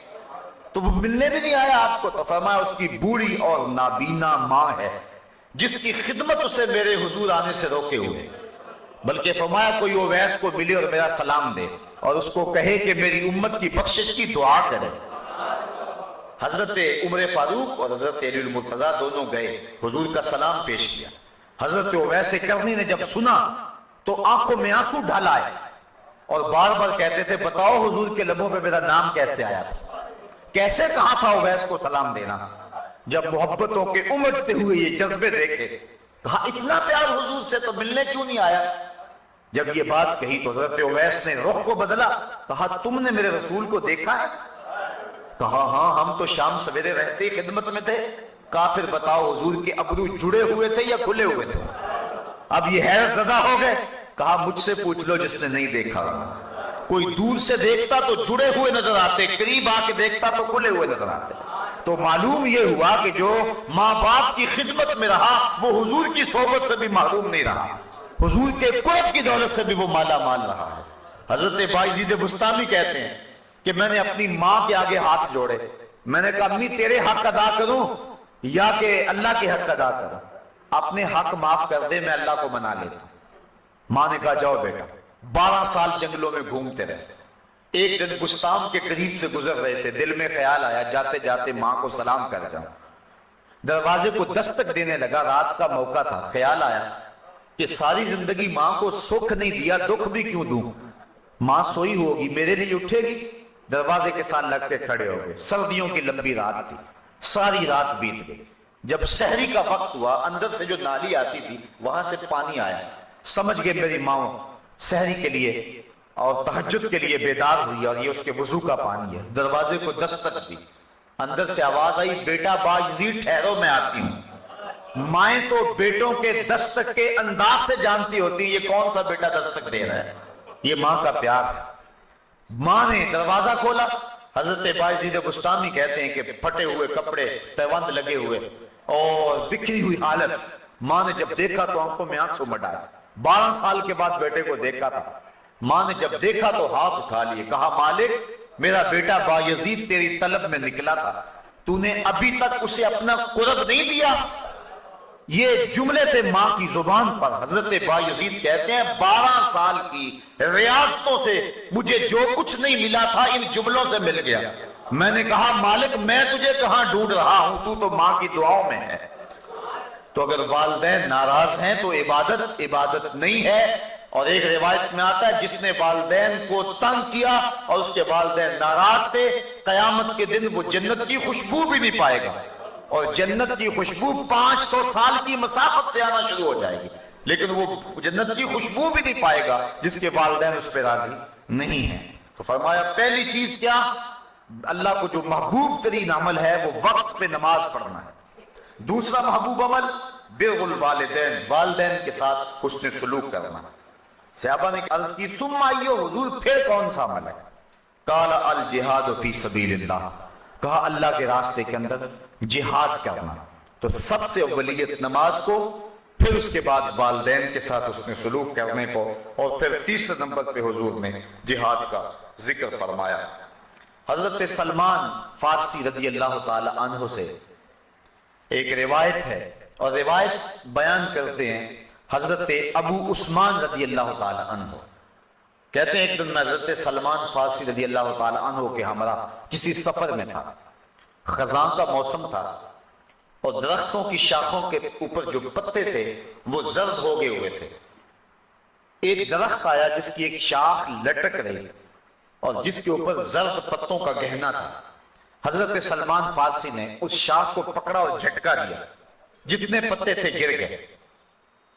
تو وہ ملنے بھی نہیں آیا آپ کو. تو فرمایا اس کی بوڑھی اور نابینا ماں ہے جس کی خدمت اسے میرے حضور آنے سے روکے ہوئے. بلکہ فرمایا کوئی اویس کو ملے اور میرا سلام دے. اور اس کو کہے کہ میری امت کی بخشش کی دعا کرے۔ حضرت عمر فاروق اور حضرت علی المرتضیٰ دونوں گئے، حضور کا سلام پیش کیا۔ حضرت اویس کرنی نے جب سنا تو آنکھوں میں آنسو ڈال آئے اور بار بار کہتے تھے بتاؤ حضور کے لبوں پہ میرا نام کیسے آیا تھا، کیسے کہا تھا اویس کو سلام دینا۔ جب محبتوں کے امٹتے ہوئے یہ جذبے دیکھے کہا اتنا پیار حضور سے تو ملنے کیوں نہیں آیا۔ جب یہ بات کہی تو حضرت اویس نے رخ کو بدلا، کہا تم نے میرے رسول کو دیکھا ہے؟ کہا ہاں ہم تو شام سویرے رہتے خدمت میں تھے۔ کہا پھر بتاؤ حضور کے ابرو جڑے ہوئے تھے یا کھلے ہوئے تھے؟ اب یہ حیرت زدہ ہو گئے۔ کہا مجھ سے پوچھ لو جس نے نہیں دیکھا، کوئی دور سے دیکھتا تو جڑے ہوئے نظر آتے، قریب آ کے دیکھتا تو کھلے ہوئے نظر آتے۔ تو معلوم یہ ہوا کہ جو ماں باپ کی خدمت میں رہا وہ حضور کی صحبت سے بھی محروم نہیں رہا، حضور کے قرب کی دولت سے بھی وہ مالا مال رہا ہے۔ حضرت بایزید بستامی کہتے ہیں کہ میں نے اپنی ماں کے آگے ہاتھ جوڑے، میں نے کہا امی تیرے حق ادا کروں یا کہ اللہ کے حق ادا کروں؟ اپنے حق معاف کر دے، میں اللہ کو منا لیتا ہوں۔ ماں نے کہا جاؤ بیٹا۔ 12 سال جنگلوں میں گھومتے رہے۔ ایک دن گستام کے قریب سے گزر رہے تھے، دل میں خیال آیا جاتے جاتے ماں کو سلام کر جاؤں۔ دروازے کو دستک دینے لگا، رات کا موقع تھا۔ خیال آیا کہ ساری زندگی ماں کو سکھ نہیں دیا، دکھ بھی کیوں دوں؟ ماں سوئی ہوگی، میرے لیے اٹھے گی۔ دروازے کے ساتھ لگ کے کھڑے ہو گئے۔ سردیوں کی لمبی رات تھی، ساری رات بیت گئی۔ جب سحری کا وقت ہوا، اندر سے جو نالی آتی تھی وہاں سے پانی آیا۔ سمجھ گئے میری ماں سحری کے لیے اور تہجد کے لیے بیدار ہوئی اور یہ اس کے وضو کا پانی ہے۔ دروازے کو دستک دی، اندر سے آواز آئی بیٹا بایزید ٹھہرو میں آتی ہوں۔ مائیں تو بیٹوں کے دستک کے انداز سے جانتی ہوتی یہ کون سا بیٹا دستک دے رہا ہے، یہ ماں کا پیار ہے۔ ماں نے دروازہ کھولا۔ حضرت بایزید بستامی کہتے ہیں کہ پھٹے ہوئے کپڑے، پیوند لگے ہوئے اور بکھری ہوئی حالت۔ ماں نے جب دیکھا تو آنکھوں میں آنسو مڈائے۔ 12 سال کے بعد بیٹے کو دیکھا تھا۔ ماں نے جب دیکھا تو ہاتھ اٹھا لیے، کہا مالک میرا بیٹا بایزید تیری طلب میں نکلا تھا، تو نے ابھی تک اسے اپنا قرب نہیں دیا۔ یہ جملے تھے ماں کی زبان پر۔ حضرت بایزید کہتے ہیں 12 سال کی ریاستوں سے مجھے جو کچھ نہیں ملا تھا ان جملوں سے مل گیا۔ میں نے کہا مالک میں تجھے کہاں ڈھونڈ رہا ہوں، تو ماں کی دعاؤں میں ہے۔ تو اگر والدین ناراض ہیں تو عبادت نہیں ہے۔ اور ایک روایت میں آتا ہے جس نے والدین کو تنگ کیا اور اس کے والدین ناراض تھے، قیامت کے دن وہ جنت کی خوشبو بھی نہیں پائے گا، اور جنت کی خوشبو 500 سال کی مسافت سے آنا شروع ہو جائے گی، لیکن وہ جنت کی خوشبو بھی نہیں پائے گا جس کے والدین اس پہ راضی نہیں ہیں۔ تو فرمایا پہلی چیز کیا؟ اللہ کو جو محبوب ترین عمل ہے وہ وقت پہ نماز پڑھنا ہے۔ دوسرا محبوب عمل بر الوالدین، والدین کے ساتھ حسن سلوک کرنا۔ صحابہ نے عرض کی ثم ایو حضور پھر کون سا عمل ہے؟ قال الجہاد فی سبیل اللہ، کہا اللہ کے راستے کے اندر جہاد کرنا۔ تو سب سے اولیت نماز کو، پھر اس کے بعد والدین کے ساتھ اس نے سلوک کرنے کو، اور پھر تیسرے نمبر پہ حضور نے جہاد کا ذکر فرمایا۔ حضرت سلمان فارسی رضی اللہ تعالی عنہ سے ایک روایت ہے، اور روایت بیان کرتے ہیں حضرت ابو عثمان رضی اللہ تعالی عنہ کہتے ہیں ایک دن میں حضرت سلمان فارسی رضی اللہ تعالی عنہ کے ہمراہ کسی سفر میں تھا۔ خزاں کا موسم تھا اور درختوں کی شاخوں کے اوپر جو پتے تھے وہ زرد ہو گئے ہوئے تھے۔ ایک درخت آیا جس کی ایک شاخ لٹک رہی تھی اور جس کے اوپر زرد پتوں کا گہنا تھا۔ حضرت سلمان فارسی نے اس شاخ کو پکڑا اور جھٹکا دیا، جتنے پتے تھے گر گئے۔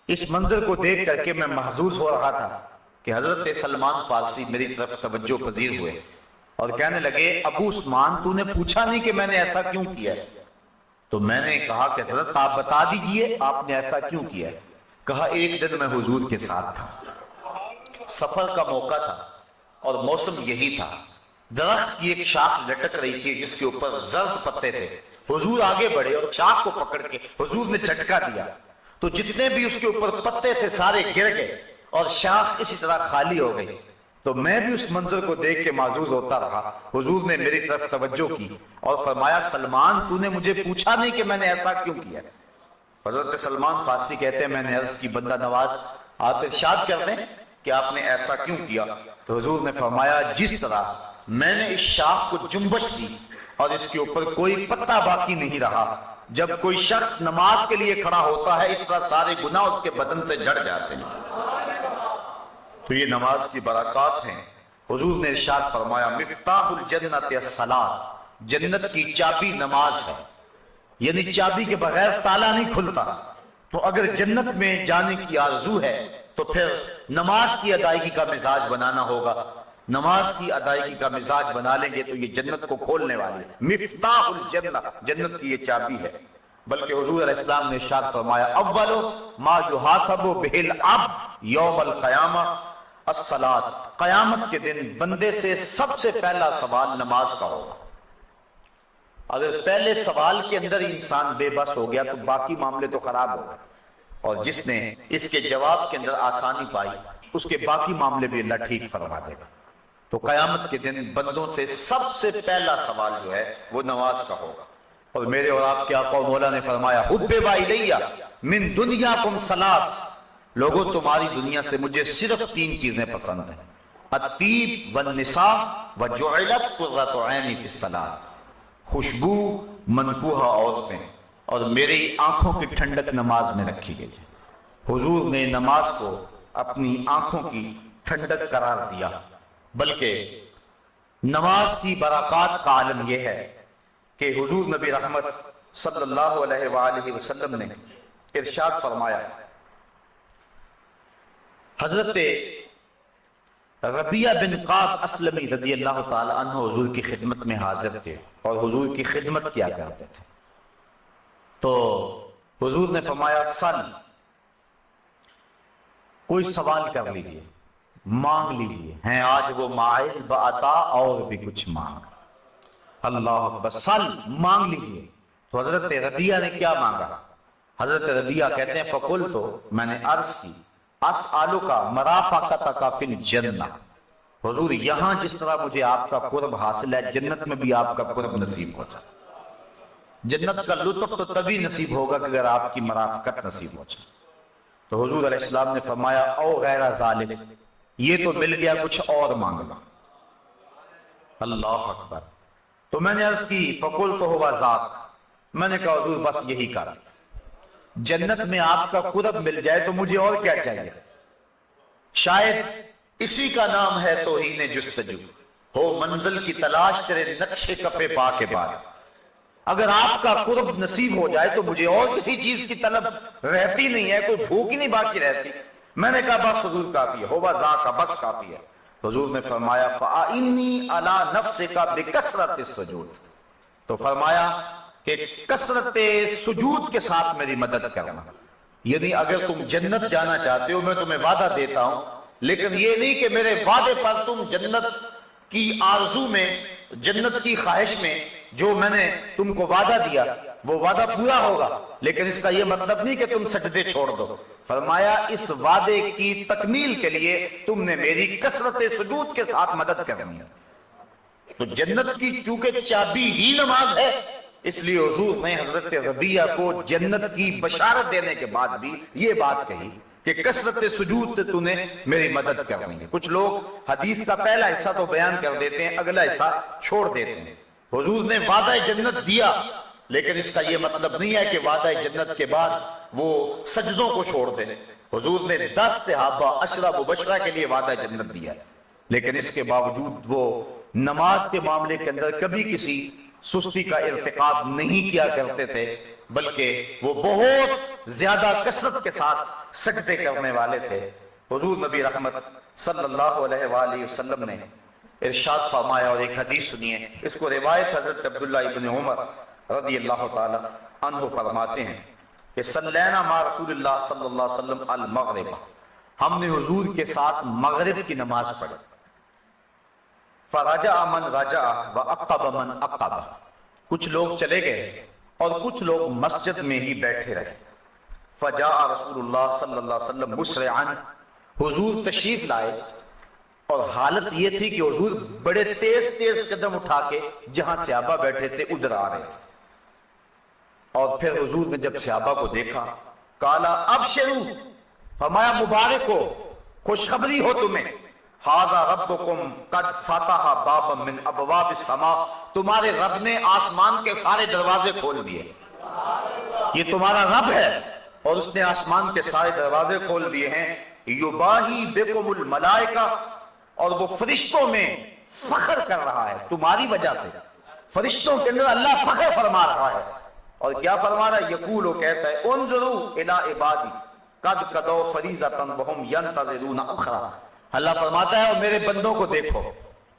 اس منظر کو دیکھ کر کے میں محظوظ ہو رہا تھا کہ حضرت سلمان فارسی میری طرف توجہ پذیر ہوئے اور کہنے لگے ابو عثمان تو نے پوچھا نہیں کہ میں نے ایسا کیوں کیا ہے؟ تو میں نے کہا کہ حضرت آپ بتا دیجئے آپ نے ایسا کیوں کیا ہے؟ کہا ایک دن میں حضور کے ساتھ تھا، سفر کا موقع تھا اور موسم یہی تھا۔ درخت کی ایک شاخ لٹک رہی تھی جس کے اوپر زرد پتے تھے۔ حضور آگے بڑھے اور شاخ کو پکڑ کے حضور نے جھٹکا دیا تو جتنے بھی اس کے اوپر پتے تھے سارے گر گئے اور شاخ اسی طرح خالی ہو گئی۔ تو میں بھی اس منظر کو دیکھ کے معزوز ہوتا رہا۔ حضور نے میری طرف توجہ کی اور فرمایا سلمان تو نے مجھے پوچھا نہیں کہ میں نے ایسا کیوں کیا؟ حضرت سلمان فارسی کہتے ہیں میں نے عرض کی بندہ نواز آپ ارشاد کرتے ہیں کہ آپ نے ایسا کیوں کیا؟ تو حضور نے فرمایا جس طرح میں نے اس شاخ کو جنبش دی اور اس کے اوپر کوئی پتا باقی نہیں رہا، جب کوئی شخص نماز کے لیے کھڑا ہوتا ہے اس طرح سارے گناہ اس کے بدن سے جھڑ جاتے ہیں۔ تو یہ نماز کی برکات ہیں۔ حضور نے ارشاد فرمایا مفتاح الجنت الصلاۃ، جنت کی چابی نماز ہے، یعنی چابی کے بغیر تالا نہیں کھلتا۔ تو اگر جنت میں جانے کی آرزو ہے تو پھر نماز کی ادائیگی کا مزاج بنانا ہوگا۔ نماز کی ادائیگی کا مزاج بنا لیں گے تو یہ جنت کو کھولنے والی مفتاح الجنہ، جنت کی یہ چابی ہے۔ بلکہ حضور علیہ السلام نے ارشاد فرمایا اول ما یحاسب بہ العبد یوم القیامہ الصلاۃ، قیامت کے دن بندے سے سب سے پہلا سوال نماز کا ہوگا۔ اگر پہلے سوال کے اندر ہی انسان بے بس ہو گیا تو باقی معاملے تو خراب ہو گئے، اور جس نے اس کے جواب کے اندر آسانی پائی اس کے باقی معاملے بھی اللہ ٹھیک فرما دے گا۔ تو قیامت کے دن بندوں سے سب سے پہلا سوال جو ہے وہ نماز کا ہوگا۔ اور میرے اور آپ کے آقا و مولا نے فرمایا حبب الیہ من دنیاکم ثلاث، لوگوں تمہاری دنیا سے مجھے صرف 3 چیزیں پسند ہیں، الطیب والنساء وجعلت قرۃ عینی فی الصلاۃ، خوشبو، منکوحہ عورتیں، اور میری آنکھوں کی ٹھنڈک نماز میں رکھی گئی ہے۔ حضور نے نماز کو اپنی آنکھوں کی ٹھنڈک قرار دیا۔ بلکہ نماز کی برکات کا عالم یہ ہے کہ حضور نبی رحمت صلی اللہ علیہ وآلہ وسلم نے ارشاد فرمایا، حضرت ربیعہ بن قعب اسلمی رضی اللہ تعالی عنہ حضور کی خدمت میں حاضر تھے اور حضور کی خدمت کیا کرتے تھے۔ تو حضور نے فرمایا سل، کوئی سوال کر لیجئے، مانگ لیجئے، ہیں آج وہ مائل بعطا، اور بھی کچھ مانگ۔ اللہ اکبر، سل، مانگ لیجئے۔ تو حضرت ربیعہ نے کیا مانگا؟ حضرت ربیعہ کہتے ہیں فقلت، تو میں نے عرض کی اسألک مرافقتک فی الجنہ، حضور یہاں جس طرح مجھے آپ کا قرب حاصل ہے جنت میں بھی آپ کا قرب نصیب ہو جائے۔ جنت کا لطف تو تبھی نصیب ہوگا کہ اگر آپ کی مرافقت نصیب ہو جائے۔ تو حضور علیہ السلام نے فرمایا او غیر ذالک، یہ تو مل گیا، کچھ اور مانگنا۔ اللہ اکبر۔ تو میں نے عرض کی فقلت ہوا ذاک، میں نے کہا حضور بس یہی کر، جنت میں آپ کا قرب مل جائے تو مجھے اور کیا چاہیے؟ شاید اسی کا نام ہے توہین جستجو، ہو منزل کی تلاش تیرے نقشے کفے پا کے بعد۔ اگر آپ کا قرب نصیب ہو جائے تو مجھے اور کسی چیز کی طلب رہتی نہیں ہے، کوئی بھوک ہی نہیں باقی رہتی۔ میں نے کہا بس حضور کافی ہے، ہوا ذاک، بس کافی ہے۔ حضور نے فرمایا فَأَعِنِّي عَلَىٰ نَفْسِكَ بِكَثْرَةِ السُّجُودِ، تو فرمایا کہ کثرت سجود کے ساتھ میری مدد کرنا، یعنی اگر تم جنت جانا چاہتے ہو میں تمہیں وعدہ دیتا ہوں، لیکن یہ نہیں کہ میرے وعدے پر تم جنت کی آرزو میں، جنت کی خواہش میں جو میں نے تم کو وعدہ دیا وہ وعدہ پورا ہوگا، لیکن اس کا یہ مطلب نہیں کہ تم سجدے چھوڑ دو۔ فرمایا اس وعدے کی تکمیل کے لیے تم نے میری کثرت سجود کے ساتھ مدد کرنی ہے۔ تو جنت کی چونکہ چابی ہی نماز ہے، اس لیے حضور نے حضرت ربیعہ کو جنت کی بشارت دینے کے بعد بھی یہ بات کہی کہ کثرت سجود سے تو نے میری مدد کرنی ہے۔ کچھ لوگ حدیث کا پہلا حصہ تو بیان کر دیتے ہیں، اگلا حصہ چھوڑ دیتے ہیں۔ حضور نے وعدہ جنت دیا، لیکن اس کا یہ مطلب نہیں ہے کہ وعدہ جنت کے بعد وہ سجدوں کو چھوڑ دیں۔ حضور نے 10 صحابہ عشرہ مبشرہ کے لیے وعدہ جنت دیا، لیکن اس کے باوجود وہ نماز کے معاملے کے اندر کبھی کسی سستی کا ارتکاب نہیں کیا کرتے تھے، بلکہ وہ بہت زیادہ کثرت کے ساتھ سجدے کرنے والے تھے۔ حضور نبی رحمت صلی اللہ علیہ وآلہ وسلم نے ارشاد فرمایا، اور ایک حدیث سنیے، اس کو روایت حضرت عبداللہ ابن عمر رضی اللہ تعالی عنہ فرماتے ہیں کہ صلینا مع رسول اللہ صلی اللہ علیہ وسلم المغرب، ہم نے حضور کے ساتھ مغرب کی نماز پڑھی، فرجع من رجع وعقب من عقب، کچھ لوگ چلے گئے اور کچھ لوگ مسجد میں ہی بیٹھے رہے۔ فجاء رسول اللہ صلی اللہ علیہ وسلم مسرعا، حضور تشریف لائے اور حالت یہ تھی کہ حضور بڑے تیز تیز قدم اٹھا کے جہاں صحابہ بیٹھے تھے ادھر آ رہے تھے۔ اور پھر حضور نے جب صحابہ کو دیکھا، قالا ابشروا، فرمایا مبارک ہو، خوشخبری ہو تمہیں، ھذا ربکم قد فتح بابا من ابواب السماء، تمہارے رب نے آسمان کے سارے دروازے کھول دیے. یہ تمہارا رب ہے اور اس نے آسمان کے سارے دروازے کھول دیے ہیں. یباہی بکم الملائکہ، اور وہ فرشتوں میں فخر کر رہا ہے تمہاری وجہ سے. فرشتوں کے اندر اللہ فخر فرما رہا ہے. اور کیا فرما رہا ہے؟ یقول، وہ کہتا ہے انظروا الی عبادی قد قضوا فریضۃ وہم ینتظرون اخری. اللہ فرماتا ہے اور میرے بندوں کو دیکھو،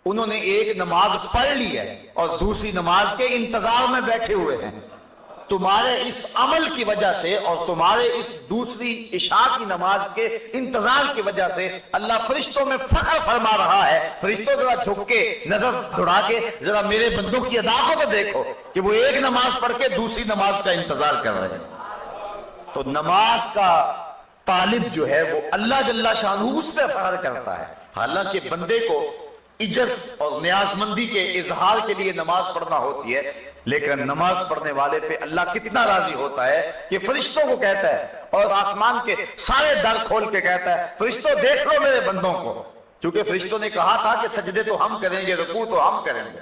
انہوں نے ایک نماز پڑھ لی ہے اور دوسری نماز کے انتظار میں بیٹھے ہوئے ہیں. تمہارے اس عمل کی وجہ سے اور تمہارے اس دوسری عشاء کی نماز کے انتظار کی وجہ سے اللہ فرشتوں میں فخر فرما رہا ہے. فرشتوں ذرا جھک کے نظر دوڑا کے ذرا میرے بندوں کی اداؤں کو دیکھو کہ وہ ایک نماز پڑھ کے دوسری نماز کا انتظار کر رہے ہیں. تو نماز کا طالب جو ہے وہ اللہ جل شانہ اس پہ فخر کرتا ہے. حالانکہ بندے کو عجز اور نیاز مندی کے اظہار کے لیے نماز پڑھنا ہوتی ہے، لیکن نماز پڑھنے والے پہ اللہ کتنا راضی ہوتا ہے کہ فرشتوں کو کہتا ہے اور آسمان کے سارے در کھول کے کہتا ہے فرشتوں دیکھ لو میرے بندوں کو. چونکہ فرشتوں نے کہا تھا کہ سجدے تو ہم کریں گے، رکوع تو ہم کریں گے،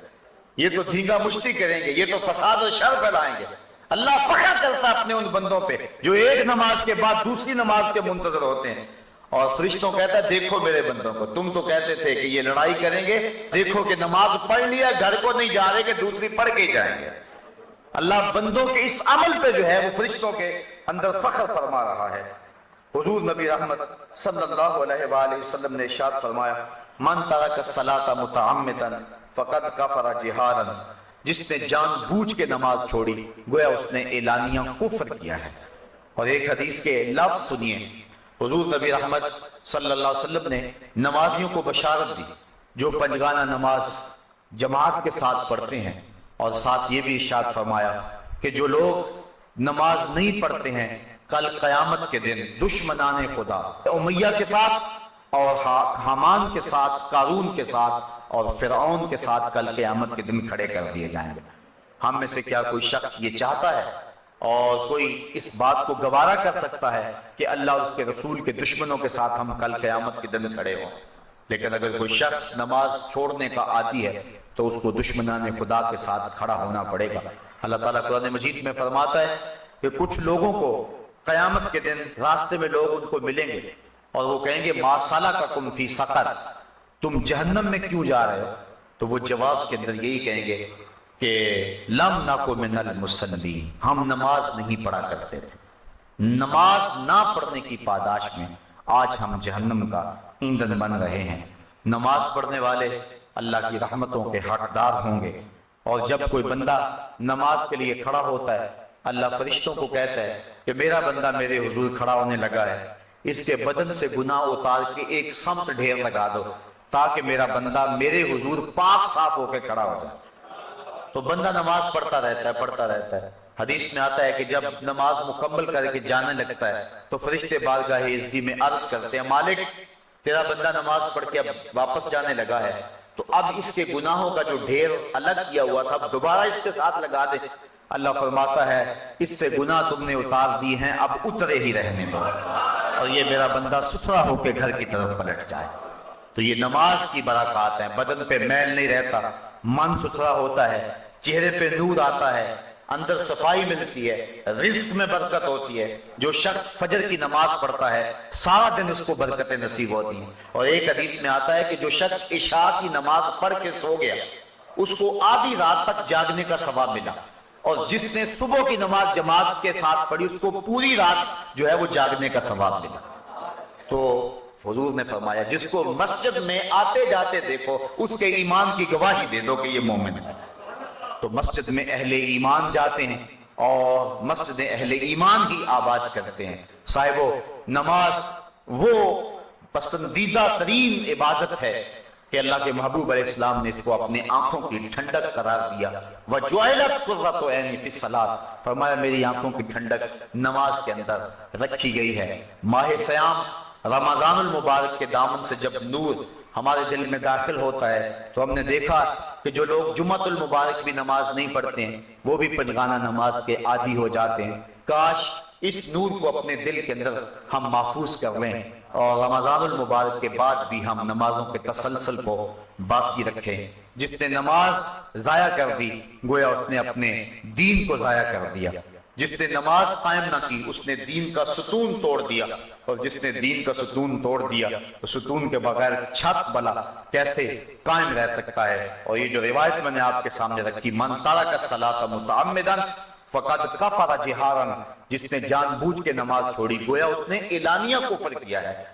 یہ تو دھینگا مشتی کریں گے، یہ تو فساد و شر پھیلائیں گے. اللہ فخر کرتا ہے اپنے ان بندوں پہ جو ایک نماز کے بعد دوسری نماز کے منتظر ہوتے ہیں. اور فرشتوں کہتا ہے دیکھو میرے بندوں کو، تم تو کہتے تھے کہ یہ لڑائی کریں گے، دیکھو کہ نماز پڑھ لیا، گھر کو نہیں جا رہے کہ دوسری پڑھ کے ہی جائیں گے. اللہ بندوں کے اس عمل پہ جو ہے وہ فرشتوں کے اندر فخر فرما رہا ہے. حضور نبی رحمت صلی اللہ علیہ وآلہ وسلم نے ارشاد فرمایا من ترک الصلاۃ متعمدا فقد کفر جہارا، جس نے جان بوجھ کے نماز چھوڑی گویا اس نے اعلانیہ کفر کیا ہے. اور ایک حدیث کے لفظ سنیے، حضور نبی رحمت صلی اللہ علیہ وسلم نے نمازیوں کو بشارت دی جو پنجگانہ نماز جماعت کے ساتھ پڑھتے ہیں، اور ساتھ یہ بھی ارشاد فرمایا کہ جو لوگ نماز نہیں پڑھتے ہیں کل قیامت کے دن دشمنان خدا امیہ کے ساتھ اور حامان کے ساتھ، قارون کے ساتھ اور فرعون کے ساتھ کل قیامت کے دن کھڑے کر دیے جائیں گے. ہم میں سے کیا کوئی شخص یہ چاہتا ہے اور کوئی اس بات کو گوارا کر سکتا ہے کہ اللہ اور اس کے رسول کے دشمنوں کے ساتھ ہم کل قیامت کے دن کھڑے ہوں؟ لیکن اگر کوئی شخص نماز چھوڑنے کا عادی ہے تو اس کو دشمنان خدا کے ساتھ کھڑا ہونا پڑے گا. اللہ تعالیٰ قرآن مجید میں فرماتا ہے کہ کچھ لوگوں کو قیامت کے دن راستے میں لوگ ان کو ملیں گے اور وہ کہیں گے ما سلککم فی سقر، تم جہنم میں کیوں جا رہے ہو؟ تو وہ جواب کے اندر یہی کہیں گے کہ لم نکو من المصلین، ہم نماز نہیں پڑھا کرتے تھے. نماز نہ پڑھنے کی پاداش میں آج ہم جہنم کا ایندھن بن رہے ہیں. نماز پڑھنے والے اللہ کی رحمتوں کے حقدار ہوں گے. اور جب کوئی بندہ نماز کے لیے کھڑا ہوتا ہے اللہ فرشتوں کو کہتا ہے کہ میرا بندہ میرے حضور کھڑا ہونے لگا ہے، اس کے بدن سے گناہ اتار کے ایک سمت ڈھیر لگا دو تاکہ میرا بندہ میرے حضور پاک صاف ہو کے کھڑا ہو جائے. تو بندہ نماز پڑھتا رہتا ہے. حدیث میں آتا ہے کہ جب نماز مکمل کر کے جانے لگتا ہے تو فرشتے بارگاہ عزتی میں عرض کرتے ہیں مالک تیرا بندہ نماز پڑھ کے اب واپس جانے لگا ہے، تو اب اس کے گناہوں کا جو ڈھیر الگ کیا ہوا تھا اب دوبارہ اس کے ساتھ لگا دے. اللہ فرماتا ہے اس سے گناہ تم نے اتار دی ہیں، اب اترے ہی رہنے دو اور یہ میرا بندہ ستھرا ہو کے گھر کی طرف پلٹ جائے. تو یہ نماز کی برکات ہیں. بدن پہ میل نہیں رہتا، من ستھرا ہوتا ہے، چہرے پہ نور آتا ہے، اندر صفائی ملتی ہے، رزق میں برکت ہوتی ہے. جو شخص فجر کی نماز پڑھتا ہے سارا دن اس کو برکتیں نصیب ہوتی ہیں. اور ایک حدیث میں آتا ہے کہ جو شخص عشاء کی نماز پڑھ کے سو گیا اس کو آدھی رات تک جاگنے کا ثواب ملا، اور جس نے صبح کی نماز جماعت کے ساتھ پڑھی اس کو پوری رات جو ہے وہ جاگنے کا ثواب ملا. تو حضور نے فرمایا جس کو مسجد میں آتے جاتے دیکھو اس کے ایمان کی گواہی دے دو کہ یہ مومن ہے. تو مسجد میں اہل ایمان جاتے ہیں اور مسجد اہل ایمان ہی آباد کرتے ہیں. صاحبو نماز وہ پسندیدہ ترین عبادت ہے کہ اللہ کے محبوب علیہ السلام نے اس کو اپنے آنکھوں کی ٹھنڈک قرار دیا. وَجُعِلَتْ قُرَّةُ عَيْنِي فِي الصَّلَاةِ، فرمایا میری آنکھوں کی ٹھنڈک نماز کے اندر رکھی گئی ہے. ماہ سیام رمضان المبارک کے دامن سے جب نور ہمارے دل میں داخل ہوتا ہے تو ہم نے دیکھا کہ جو لوگ جمعۃ المبارک بھی نماز نہیں پڑھتے ہیں وہ بھی پنجگانہ نماز کے عادی ہو جاتے ہیں. کاش اس نور کو اپنے دل کے اندر ہم محفوظ کر لیں اور رمضان المبارک کے بعد بھی ہم نمازوں کے تسلسل کو باقی رکھیں۔ جس نے نماز ضائع کر دی گویا اس نے اپنے دین کو ضائع کر دیا، جس نے نماز قائم نہ کی اس نے دین کا ستون توڑ دیا، اور جس نے دین کا ستون توڑ دیا تو ستون کے بغیر چھت بلا کیسے قائم رہ سکتا ہے۔ اور یہ جو روایت میں نے آپ کے سامنے رکھی، من ترک الصلاۃ متعمدا فقد کفر جہارا، جس نے جان بوجھ کے نماز چھوڑی گویا اس نے اعلانیہ کفر کیا ہے۔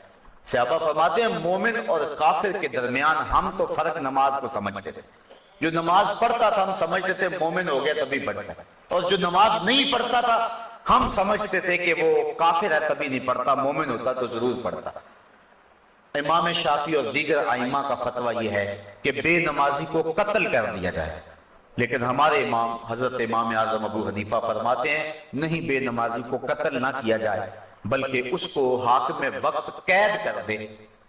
صحابہ فرماتے ہیں مومن اور کافر کے درمیان ہم تو فرق نماز کو سمجھتے تھے، جو نماز پڑھتا تھا ہم سمجھتے تھے مومن ہو گیا تبھی پڑھتا ہے، اور جو نماز نہیں پڑھتا تھا ہم سمجھتے تھے کہ وہ کافر ہے تبھی نہیں پڑھتا، مومن ہوتا تو ضرور پڑھتا۔ امام شافعی اور دیگر ائمہ کا فتویٰ یہ ہے کہ بے نمازی کو قتل کر دیا جائے، لیکن ہمارے امام حضرت امام اعظم ابو حنیفہ فرماتے ہیں نہیں، بے نمازی کو قتل نہ کیا جائے بلکہ اس کو حاکم وقت قید کر دے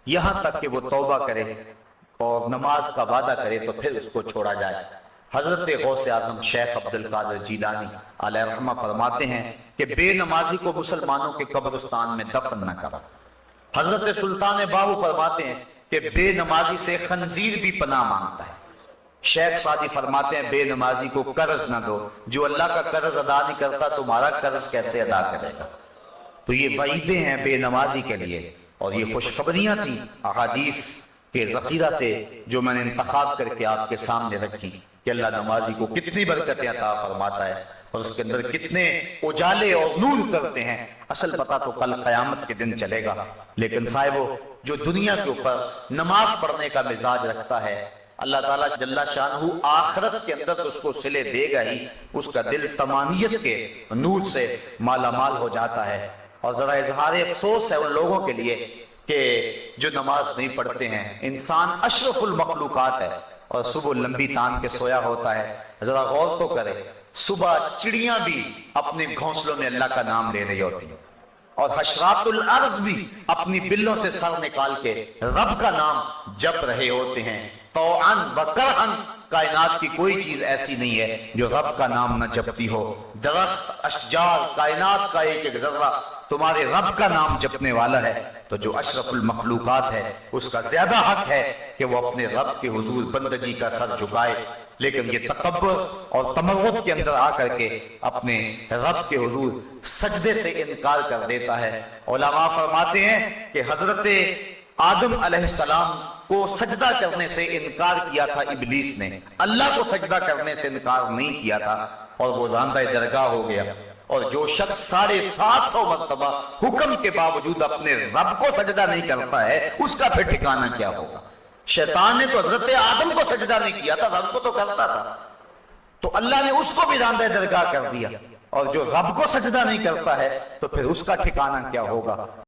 یہاں تک کہ وہ توبہ کرے اور نماز کا وعدہ کرے تو پھر اس کو چھوڑا جائے۔ حضرت غوث اعظم شیخ عبد القادر جیلانی علیہ رحمہ فرماتے ہیں کہ بے نمازی کو مسلمانوں کے قبرستان میں دفن نہ کرو۔ حضرت سلطان باہو فرماتے ہیں کہ بے نمازی سے خنزیر بھی پناہ مانگتا ہے۔ شیخ سعدی فرماتے ہیں بے نمازی کو قرض نہ دو، جو اللہ کا قرض ادا نہیں کرتا تمہارا قرض کیسے ادا کرے گا۔ تو یہ وعیدیں ہیں بے نمازی کے لیے، اور یہ خوشخبریاں تھیں احادیث کے ذخیرہ سے جو میں نے انتخاب کر کے آپ کے سامنے رکھی کہ اللہ نمازی کو کتنی برکتیں عطا فرماتا ہے اور اس کے اندر کتنے اجالے اور نور اترتے ہیں۔ اصل پتہ تو کل قیامت کے دن چلے گا، لیکن صاحبو جو دنیا کے اوپر نماز پڑھنے کا مزاج رکھتا ہے اللہ تعالیٰ جل شانہ آخرت کے اندر تو اس کو صلے دے گا ہی، اس کا دل طمانیت کے نور سے مالا مال ہو جاتا ہے۔ اور ذرا اظہار افسوس ہے ان لوگوں کے لیے کہ جو نماز نہیں پڑھتے ہیں۔ انسان اشرف المخلوقات ہے اور صبح لمبی تان کے سویا ہوتا ہے، ذرا غور تو کرے، صبح چڑیاں بھی اپنے گھونسلوں میں اللہ کا نام لے رہی ہوتی ہیں، اور حشرات الارض بھی اپنی بلوں سے سر نکال کے رب کا نام جپ رہے ہوتے ہیں۔ طوعاً و کرہاً کائنات کی کوئی چیز ایسی نہیں ہے جو رب کا نام نہ جپتی ہو۔ درخت، اشجار، کائنات کا ایک ایک ذرہ تمہارے رب کا نام جپنے والا ہے، تو جو اشرف المخلوقات ہے اس کا زیادہ حق ہے کہ وہ اپنے رب کے حضور بندگی کا سر جھکائے۔ لیکن یہ تکبر اور تمرد کے اندر آ کر کے اپنے رب کے حضور سجدے سے انکار کر دیتا ہے۔ علماء فرماتے ہیں کہ حضرت آدم علیہ السلام کو سجدہ کرنے سے انکار کیا تھا ابلیس نے، اللہ کو سجدہ کرنے سے انکار نہیں کیا تھا، اور وہ راندہ درگاہ ہو گیا۔ اور جو شخص 750 مرتبہ حکم کے باوجود اپنے رب کو سجدہ نہیں کرتا ہے اس کا پھر ٹھکانہ کیا ہوگا۔ شیطان نے تو حضرت آدم کو سجدہ نہیں کیا تھا، رب کو تو کرتا تھا، تو اللہ نے اس کو بھی راندہ درگاہ کر دیا، اور جو رب کو سجدہ نہیں کرتا ہے تو پھر اس کا ٹھکانہ کیا ہوگا۔